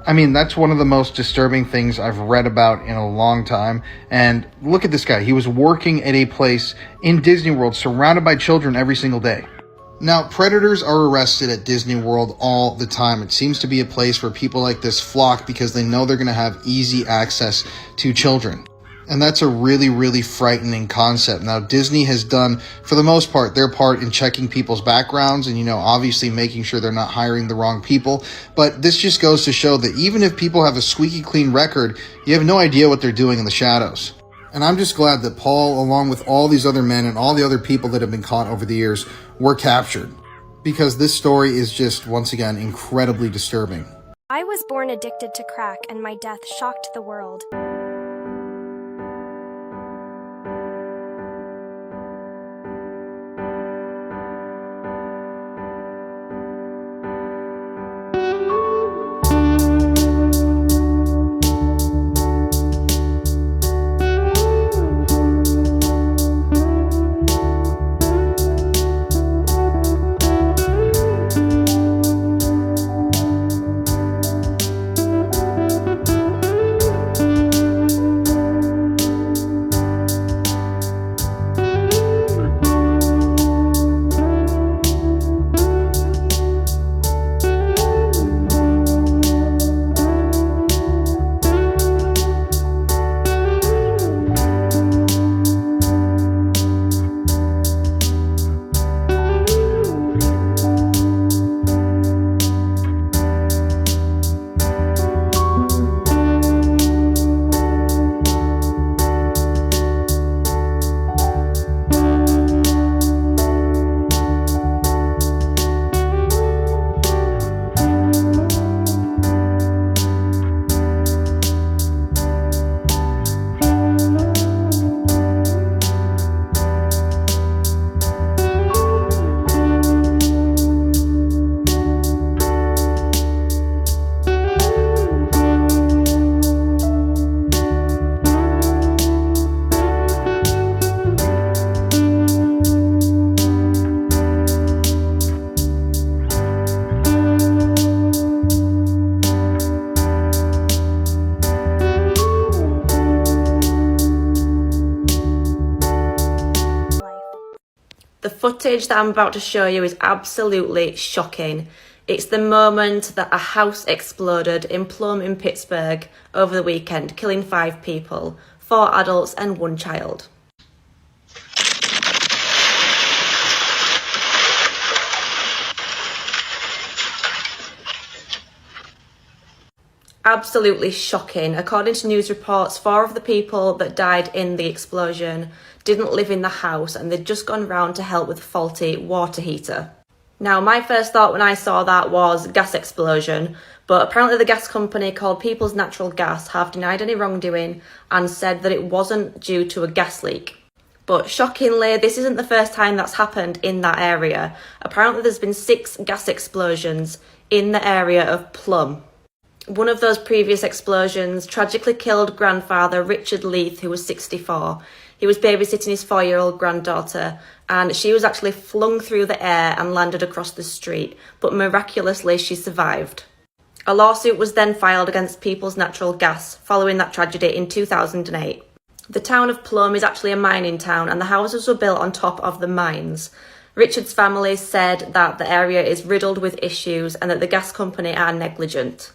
I mean, that's one of the most disturbing things I've read about in a long time. And look at this guy. He was working at a place in Disney World surrounded by children every single day. Now, predators are arrested at Disney World all the time. It seems to be a place where people like this flock because they know they're going to have easy access to children. And that's a really, really frightening concept. Now, Disney has done, for the most part, their part in checking people's backgrounds and, obviously making sure they're not hiring the wrong people. But this just goes to show that even if people have a squeaky clean record, you have no idea what they're doing in the shadows. And I'm just glad that Paul, along with all these other men and all the other people that have been caught over the years, were captured. Because this story is just, once again, incredibly disturbing. I was born addicted to crack, and my death shocked the world. The footage that I'm about to show you is absolutely shocking. It's the moment that a house exploded in Plum in Pittsburgh over the weekend, killing 5 people, 4 adults and 1 child. Absolutely shocking. According to news reports, 4 of the people that died in the explosion didn't live in the house and they'd just gone round to help with a faulty water heater. Now, my first thought when I saw that was gas explosion, but apparently the gas company called People's Natural Gas have denied any wrongdoing and said that it wasn't due to a gas leak. But shockingly, this isn't the first time that's happened in that area. Apparently there's been 6 gas explosions in the area of Plum. One of those previous explosions tragically killed grandfather Richard Leith, who was 64. He was babysitting his 4-year-old granddaughter, and she was actually flung through the air and landed across the street, but miraculously she survived. A lawsuit was then filed against People's Natural Gas following that tragedy in 2008. The town of Plum is actually a mining town, and the houses were built on top of the mines. Richard's family said that the area is riddled with issues and that the gas company are negligent.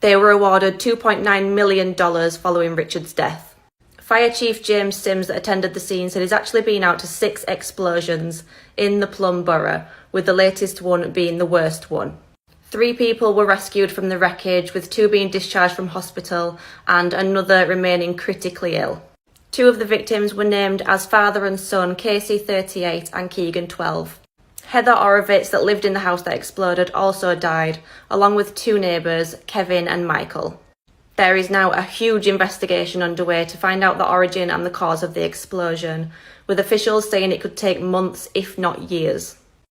They were awarded $2.9 million following Richard's death. Fire Chief James Sims that attended the scene said he's actually been out to 6 explosions in the Plum Borough, with the latest one being the worst one. 3 people were rescued from the wreckage, with 2 being discharged from hospital and another remaining critically ill. 2 of the victims were named as father and son, Casey 38 and Keegan 12. Heather Orovitz, that lived in the house that exploded, also died, along with 2 neighbours, Kevin and Michael. There is now a huge investigation underway to find out the origin and the cause of the explosion, with officials saying it could take months, if not years.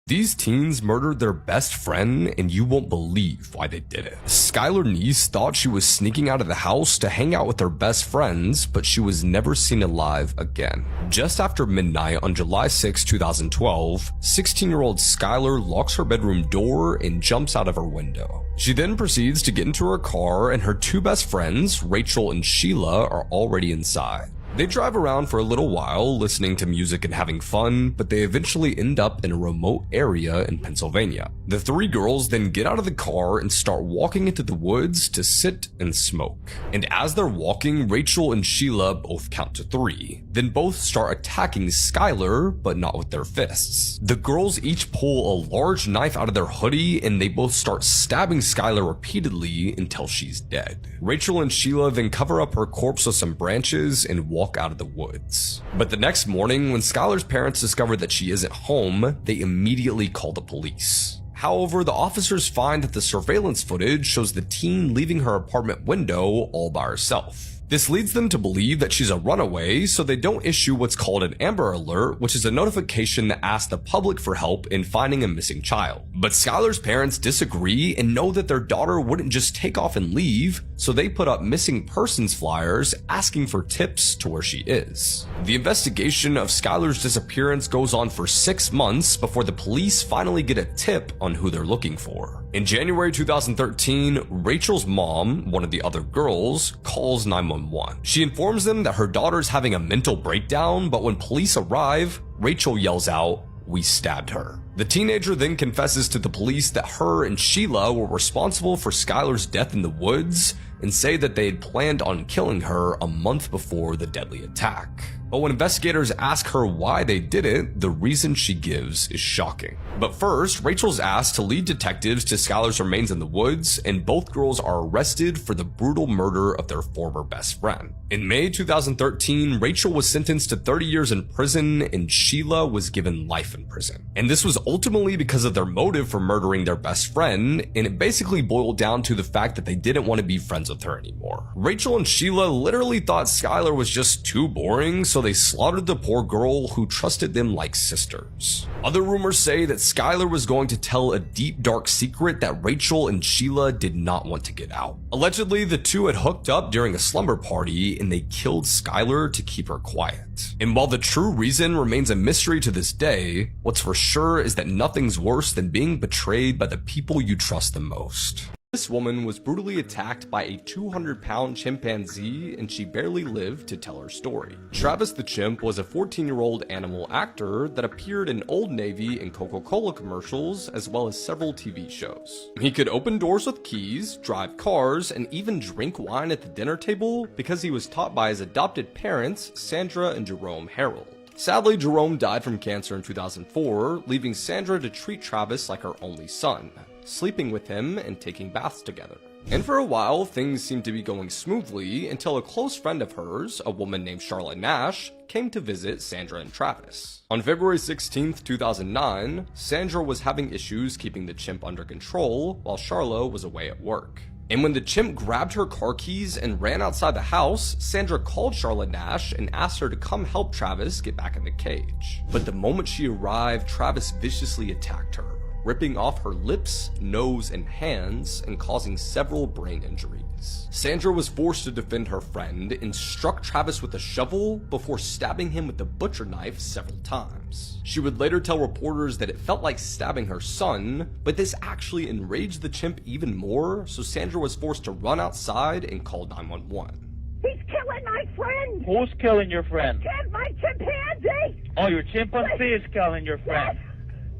These teens murdered their best friend, and you won't believe why they did it. Skylar Neese thought she was sneaking out of the house to hang out with her best friends, but she was never seen alive again. Just after midnight on July 6, 2012, 16-year-old Skylar locks her bedroom door and jumps out of her window. She then proceeds to get into her car, and her 2 best friends, Rachel and Sheila, are already inside. They drive around for a little while, listening to music and having fun, but they eventually end up in a remote area in Pennsylvania. The 3 girls then get out of the car and start walking into the woods to sit and smoke. And as they're walking, Rachel and Sheila both count to 3. Then both start attacking Skylar, but not with their fists. The girls each pull a large knife out of their hoodie, and they both start stabbing Skylar repeatedly until she's dead. Rachel and Sheila then cover up her corpse with some branches and walk out of the woods. But the next morning, when Skylar's parents discover that she isn't home, they immediately call the police. However, the officers find that the surveillance footage shows the teen leaving her apartment window all by herself. This leads them to believe that she's a runaway, so they don't issue what's called an Amber Alert, which is a notification that asks the public for help in finding a missing child. But Skylar's parents disagree and know that their daughter wouldn't just take off and leave, so they put up missing persons flyers asking for tips to where she is. The investigation of Skylar's disappearance goes on for 6 months before the police finally get a tip on who they're looking for. In January 2013, Rachel's mom, one of the other girls, calls 911. She informs them that her daughter's having a mental breakdown, but when police arrive, Rachel yells out, "We stabbed her." The teenager then confesses to the police that her and Sheila were responsible for Skylar's death in the woods and say that they had planned on killing her a month before the deadly attack. But when investigators ask her why they did it, the reason she gives is shocking. But first, Rachel's asked to lead detectives to Skylar's remains in the woods, and both girls are arrested for the brutal murder of their former best friend. In May 2013, Rachel was sentenced to 30 years in prison, and Sheila was given life in prison. And this was ultimately because of their motive for murdering their best friend, and it basically boiled down to the fact that they didn't want to be friends with her anymore. Rachel and Sheila literally thought Skylar was just too boring, so they slaughtered the poor girl who trusted them like sisters. Other rumors say that Skylar was going to tell a deep dark secret that Rachel and Sheila did not want to get out. Allegedly, the two had hooked up during a slumber party and they killed Skylar to keep her quiet. And while the true reason remains a mystery to this day, what's for sure is that nothing's worse than being betrayed by the people you trust the most. This woman was brutally attacked by a 200-pound chimpanzee, and she barely lived to tell her story. Travis the chimp was a 14-year-old animal actor that appeared in Old Navy and Coca-Cola commercials, as well as several TV shows. He could open doors with keys, drive cars, and even drink wine at the dinner table because he was taught by his adopted parents, Sandra and Jerome Harold. Sadly, Jerome died from cancer in 2004, leaving Sandra to treat Travis like her only son, sleeping with him and taking baths together. And for a while, things seemed to be going smoothly until a close friend of hers, a woman named Charlotte Nash, came to visit Sandra and Travis. On February 16, 2009, Sandra was having issues keeping the chimp under control while Charlotte was away at work. And when the chimp grabbed her car keys and ran outside the house, Sandra called Charlotte Nash and asked her to come help Travis get back in the cage. But the moment she arrived, Travis viciously attacked her, ripping off her lips, nose, and hands, and causing several brain injuries. Sandra was forced to defend her friend and struck Travis with a shovel before stabbing him with a butcher knife several times. She would later tell reporters that it felt like stabbing her son, but this actually enraged the chimp even more, so Sandra was forced to run outside and call 911. He's killing my friend! Who's killing your friend? My chimpanzee! Oh, your chimpanzee is killing your friend. Yes.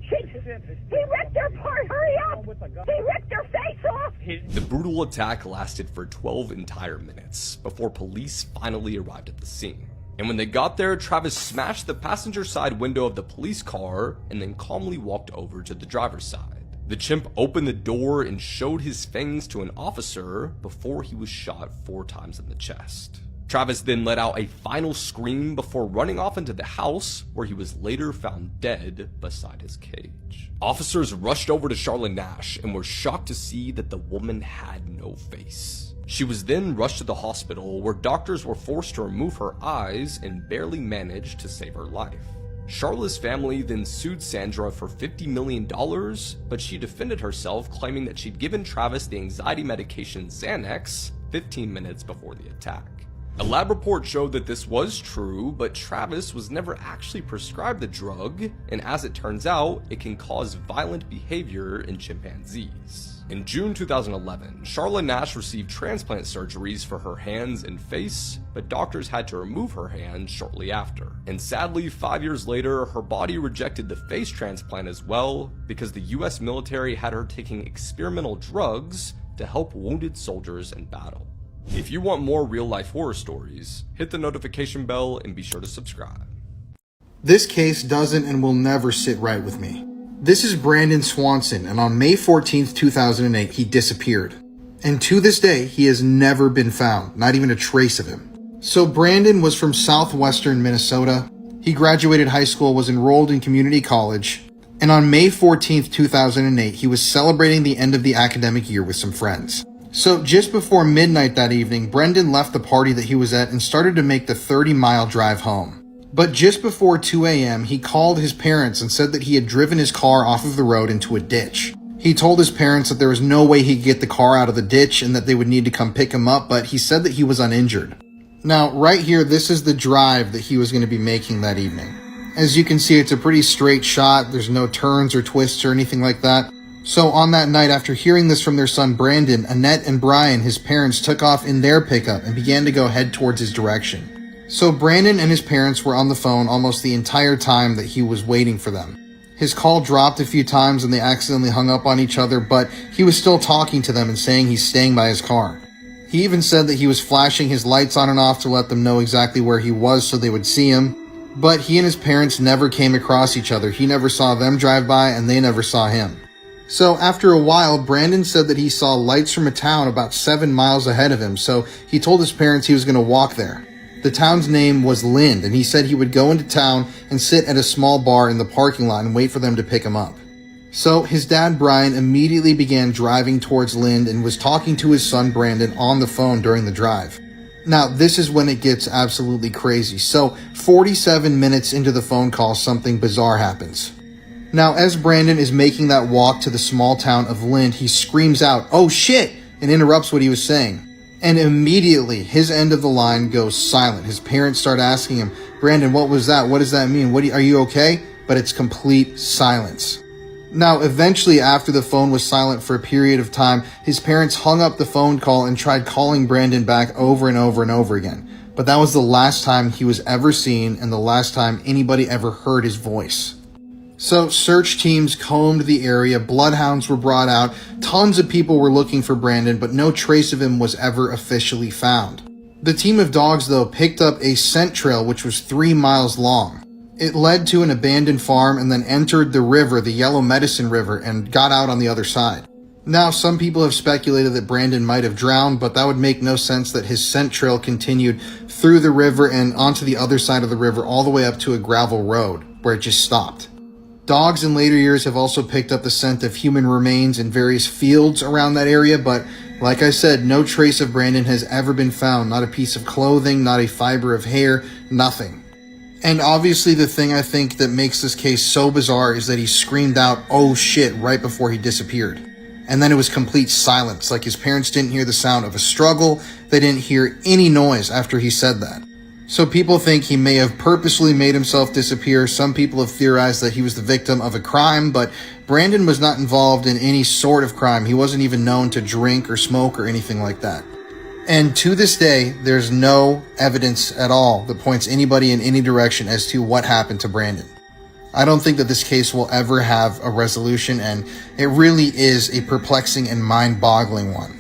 He ripped her apart. Hurry up. He ripped her face off. The brutal attack lasted for 12 entire minutes before police finally arrived at the scene. And when they got there, Travis smashed the passenger side window of the police car and then calmly walked over to the driver's side. The chimp opened the door and showed his fangs to an officer before he was shot 4 times in the chest. Travis then let out a final scream before running off into the house, where he was later found dead beside his cage. Officers rushed over to Charlotte Nash and were shocked to see that the woman had no face. She was then rushed to the hospital, where doctors were forced to remove her eyes and barely managed to save her life. Charlotte's family then sued Sandra for $50 million, but she defended herself, claiming that she'd given Travis the anxiety medication Xanax 15 minutes before the attack. A lab report showed that this was true, but Travis was never actually prescribed the drug, and as it turns out, it can cause violent behavior in chimpanzees. In June 2011, Charlotte Nash received transplant surgeries for her hands and face, but doctors had to remove her hands shortly after. And sadly, 5 years later, her body rejected the face transplant as well, because the US military had her taking experimental drugs to help wounded soldiers in battle. If you want more real-life horror stories, hit the notification bell and be sure to subscribe. This case doesn't and will never sit right with me. This is Brandon Swanson, and on May 14th, 2008, he disappeared. And to this day, he has never been found, not even a trace of him. So Brandon was from southwestern Minnesota. He graduated high school, was enrolled in community college, and on May 14th, 2008, he was celebrating the end of the academic year with some friends. So just before midnight that evening, Brendan left the party that he was at and started to make the 30-mile drive home. But just before 2 a.m., he called his parents and said that he had driven his car off of the road into a ditch. He told his parents that there was no way he could get the car out of the ditch and that they would need to come pick him up, but he said that he was uninjured. Now, right here, this is the drive that he was going to be making that evening. As you can see, it's a pretty straight shot. There's no turns or twists or anything like that. So on that night, after hearing this from their son Brandon, Annette and Brian, his parents, took off in their pickup and began to go head towards his direction. So Brandon and his parents were on the phone almost the entire time that he was waiting for them. His call dropped a few times and they accidentally hung up on each other, but he was still talking to them and saying he's staying by his car. He even said that he was flashing his lights on and off to let them know exactly where he was so they would see him. But he and his parents never came across each other. He never saw them drive by and they never saw him. So after a while, Brandon said that he saw lights from a town about 7 miles ahead of him, so he told his parents he was going to walk there. The town's name was Lind, and he said he would go into town and sit at a small bar in the parking lot and wait for them to pick him up. So his dad, Brian, immediately began driving towards Lind and was talking to his son, Brandon, on the phone during the drive. Now, this is when it gets absolutely crazy. So 47 minutes into the phone call, something bizarre happens. Now, as Brandon is making that walk to the small town of Lind, he screams out, "Oh shit!" and interrupts what he was saying. And immediately, his end of the line goes silent. His parents start asking him, "Brandon, what was that? What does that mean? Are you okay?" But it's complete silence. Now, eventually, after the phone was silent for a period of time, his parents hung up the phone call and tried calling Brandon back over and over and over again. But that was the last time he was ever seen and the last time anybody ever heard his voice. So search teams combed the area, bloodhounds were brought out, tons of people were looking for Brandon, but no trace of him was ever officially found. The team of dogs, though, picked up a scent trail which was 3 miles long. It led to an abandoned farm and then entered the river, the Yellow Medicine River, and got out on the other side. Now, some people have speculated that Brandon might have drowned, but that would make no sense that his scent trail continued through the river and onto the other side of the river all the way up to a gravel road, where it just stopped. Dogs in later years have also picked up the scent of human remains in various fields around that area, but like I said, no trace of Brandon has ever been found. Not a piece of clothing, not a fiber of hair, nothing. And obviously the thing I think that makes this case so bizarre is that he screamed out, "Oh shit," right before he disappeared. And then it was complete silence, like his parents didn't hear the sound of a struggle, they didn't hear any noise after he said that. So people think he may have purposely made himself disappear. Some people have theorized that he was the victim of a crime, but Brandon was not involved in any sort of crime. He wasn't even known to drink or smoke or anything like that. And to this day, there's no evidence at all that points anybody in any direction as to what happened to Brandon. I don't think that this case will ever have a resolution, and it really is a perplexing and mind-boggling one.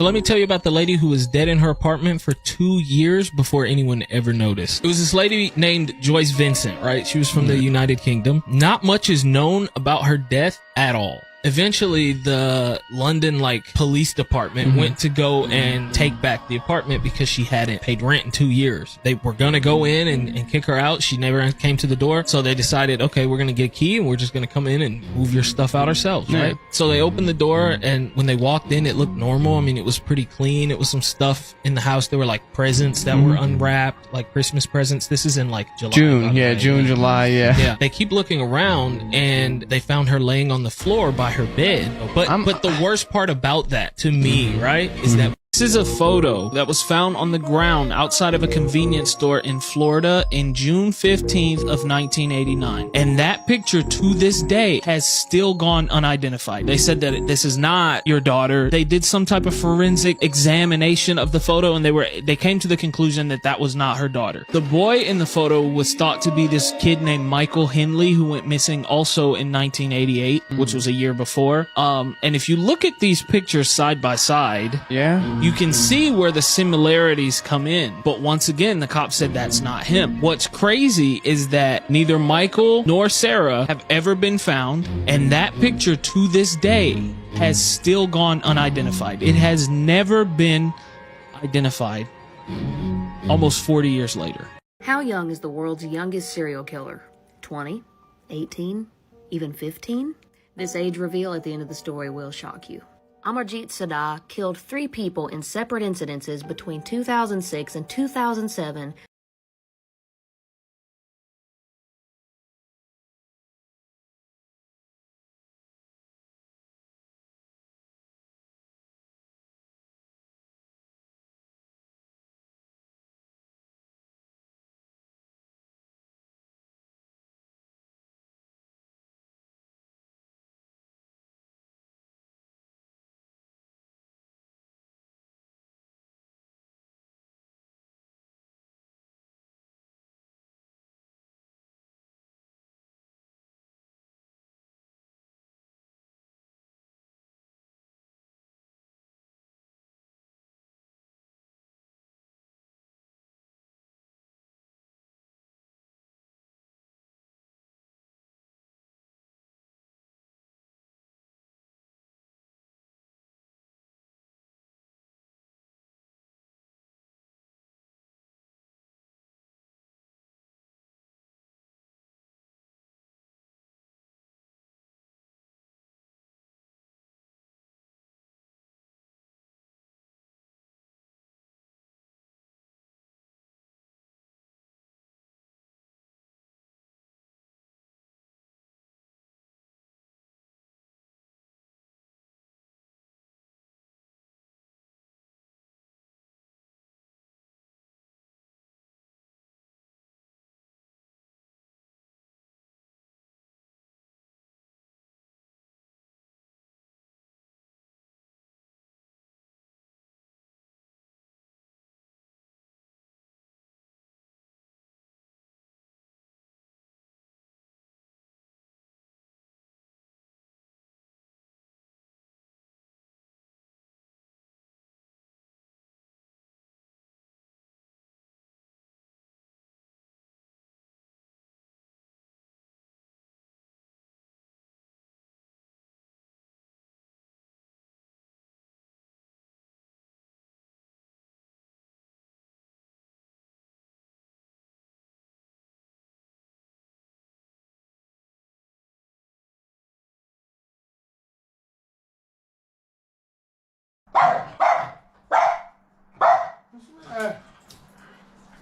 Let me tell you about the lady who was dead in her apartment for 2 years before anyone ever noticed. It was this lady named Joyce Vincent, right? She was from the United Kingdom. Not much is known about her death at all. Eventually, the London, police department went to go and take back the apartment because she hadn't paid rent in 2 years. They were gonna go in and kick her out. She never came to the door. So they decided, okay, we're gonna get a key and we're just gonna come in and move your stuff out ourselves, right? So they opened the door, and when they walked in, it looked normal. I mean, it was pretty clean. It was some stuff in the house. There were presents that were unwrapped, like Christmas presents. This is in July. June, July, Yeah. They keep looking around, and they found her laying on the floor by her bed. But the worst part about that, to me, right, is that this is a photo that was found on the ground outside of a convenience store in Florida in June 15th of 1989. And that picture to this day has still gone unidentified. They said that this is not your daughter. They did some type of forensic examination of the photo, and they came to the conclusion that that was not her daughter. The boy in the photo was thought to be this kid named Michael Henley, who went missing also in 1988, which was a year before. And if you look at these pictures side by side, you can see where the similarities come in. But once again, the cop said that's not him. What's crazy is that neither Michael nor Sarah have ever been found, and that picture to this day has still gone unidentified. It has never been identified almost 40 years later. How young is the world's youngest serial killer? 20? 18? Even 15? This age reveal at the end of the story will shock you. Amarjit Sadeh killed 3 people in separate incidences between 2006 and 2007.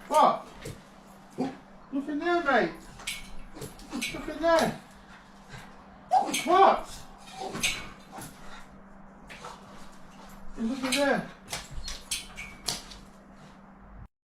What? Look in there, mate. Look in there. What? Look in there.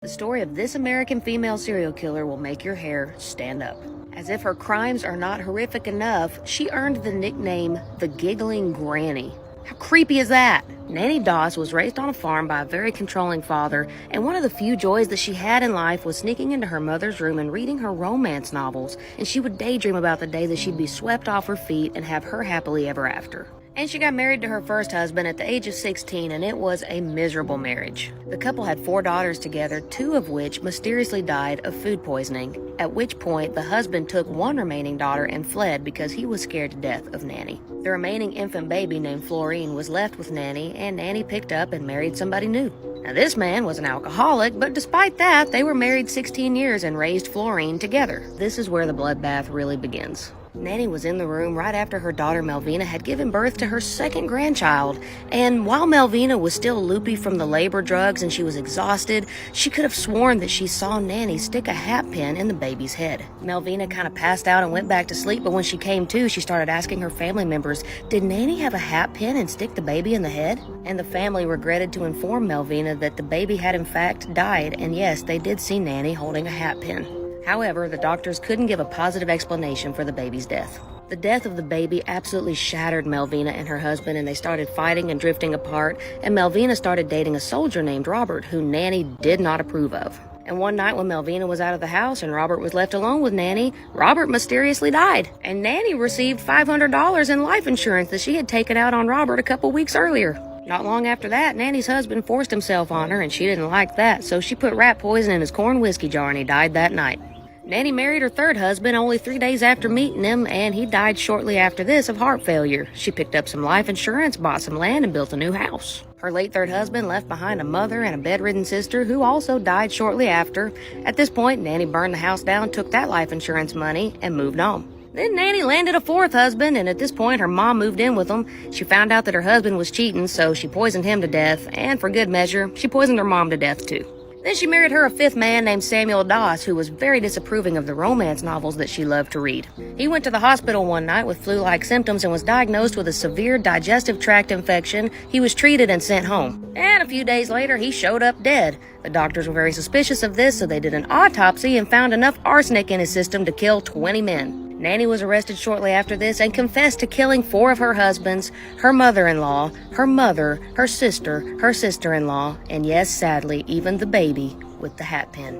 The story of this American female serial killer will make your hair stand up. As if her crimes are not horrific enough, she earned the nickname the Giggling Granny. How creepy is that? Nanny Doss was raised on a farm by a very controlling father, and one of the few joys that she had in life was sneaking into her mother's room and reading her romance novels, and she would daydream about the day that she'd be swept off her feet and have her happily ever after. And she got married to her first husband at the age of 16, and it was a miserable marriage. The couple had 4 daughters together, 2 of which mysteriously died of food poisoning, at which point the husband took one remaining daughter and fled because he was scared to death of Nanny. The remaining infant baby named Florine was left with Nanny, and Nanny picked up and married somebody new. Now this man was an alcoholic, but despite that, they were married 16 years and raised Florine together. This is where the bloodbath really begins. Nanny was in the room right after her daughter Melvina had given birth to her second grandchild, and while Melvina was still loopy from the labor drugs and she was exhausted, she could have sworn that she saw Nanny stick a hat pin in the baby's head. Melvina kind of passed out and went back to sleep, but when she came to, she started asking her family members, did Nanny have a hat pin and stick the baby in the head? And the family regretted to inform Melvina that the baby had in fact died, and yes, they did see Nanny holding a hat pin. However, the doctors couldn't give a positive explanation for the baby's death. The death of the baby absolutely shattered Melvina and her husband, and they started fighting and drifting apart, and Melvina started dating a soldier named Robert, who Nanny did not approve of. And one night when Melvina was out of the house and Robert was left alone with Nanny, Robert mysteriously died, and Nanny received $500 in life insurance that she had taken out on Robert a couple weeks earlier. Not long after that, Nanny's husband forced himself on her, and she didn't like that, so she put rat poison in his corn whiskey jar, and he died that night. Nanny married her third husband only 3 days after meeting him, and he died shortly after this of heart failure. She picked up some life insurance, bought some land, and built a new house. Her late third husband left behind a mother and a bedridden sister who also died shortly after. At this point, Nanny burned the house down, took that life insurance money, and moved on. Then Nanny landed a fourth husband, and at this point her mom moved in with him. She found out that her husband was cheating, so she poisoned him to death, and for good measure, she poisoned her mom to death too. Then she married her a fifth man named Samuel Doss, who was very disapproving of the romance novels that she loved to read. He went to the hospital one night with flu-like symptoms and was diagnosed with a severe digestive tract infection. He was treated and sent home. And a few days later, he showed up dead. The doctors were very suspicious of this, so they did an autopsy and found enough arsenic in his system to kill 20 men. Nanny was arrested shortly after this and confessed to killing 4 of her husbands, her mother-in-law, her mother, her sister-in-law, and yes, sadly, even the baby with the hat pin.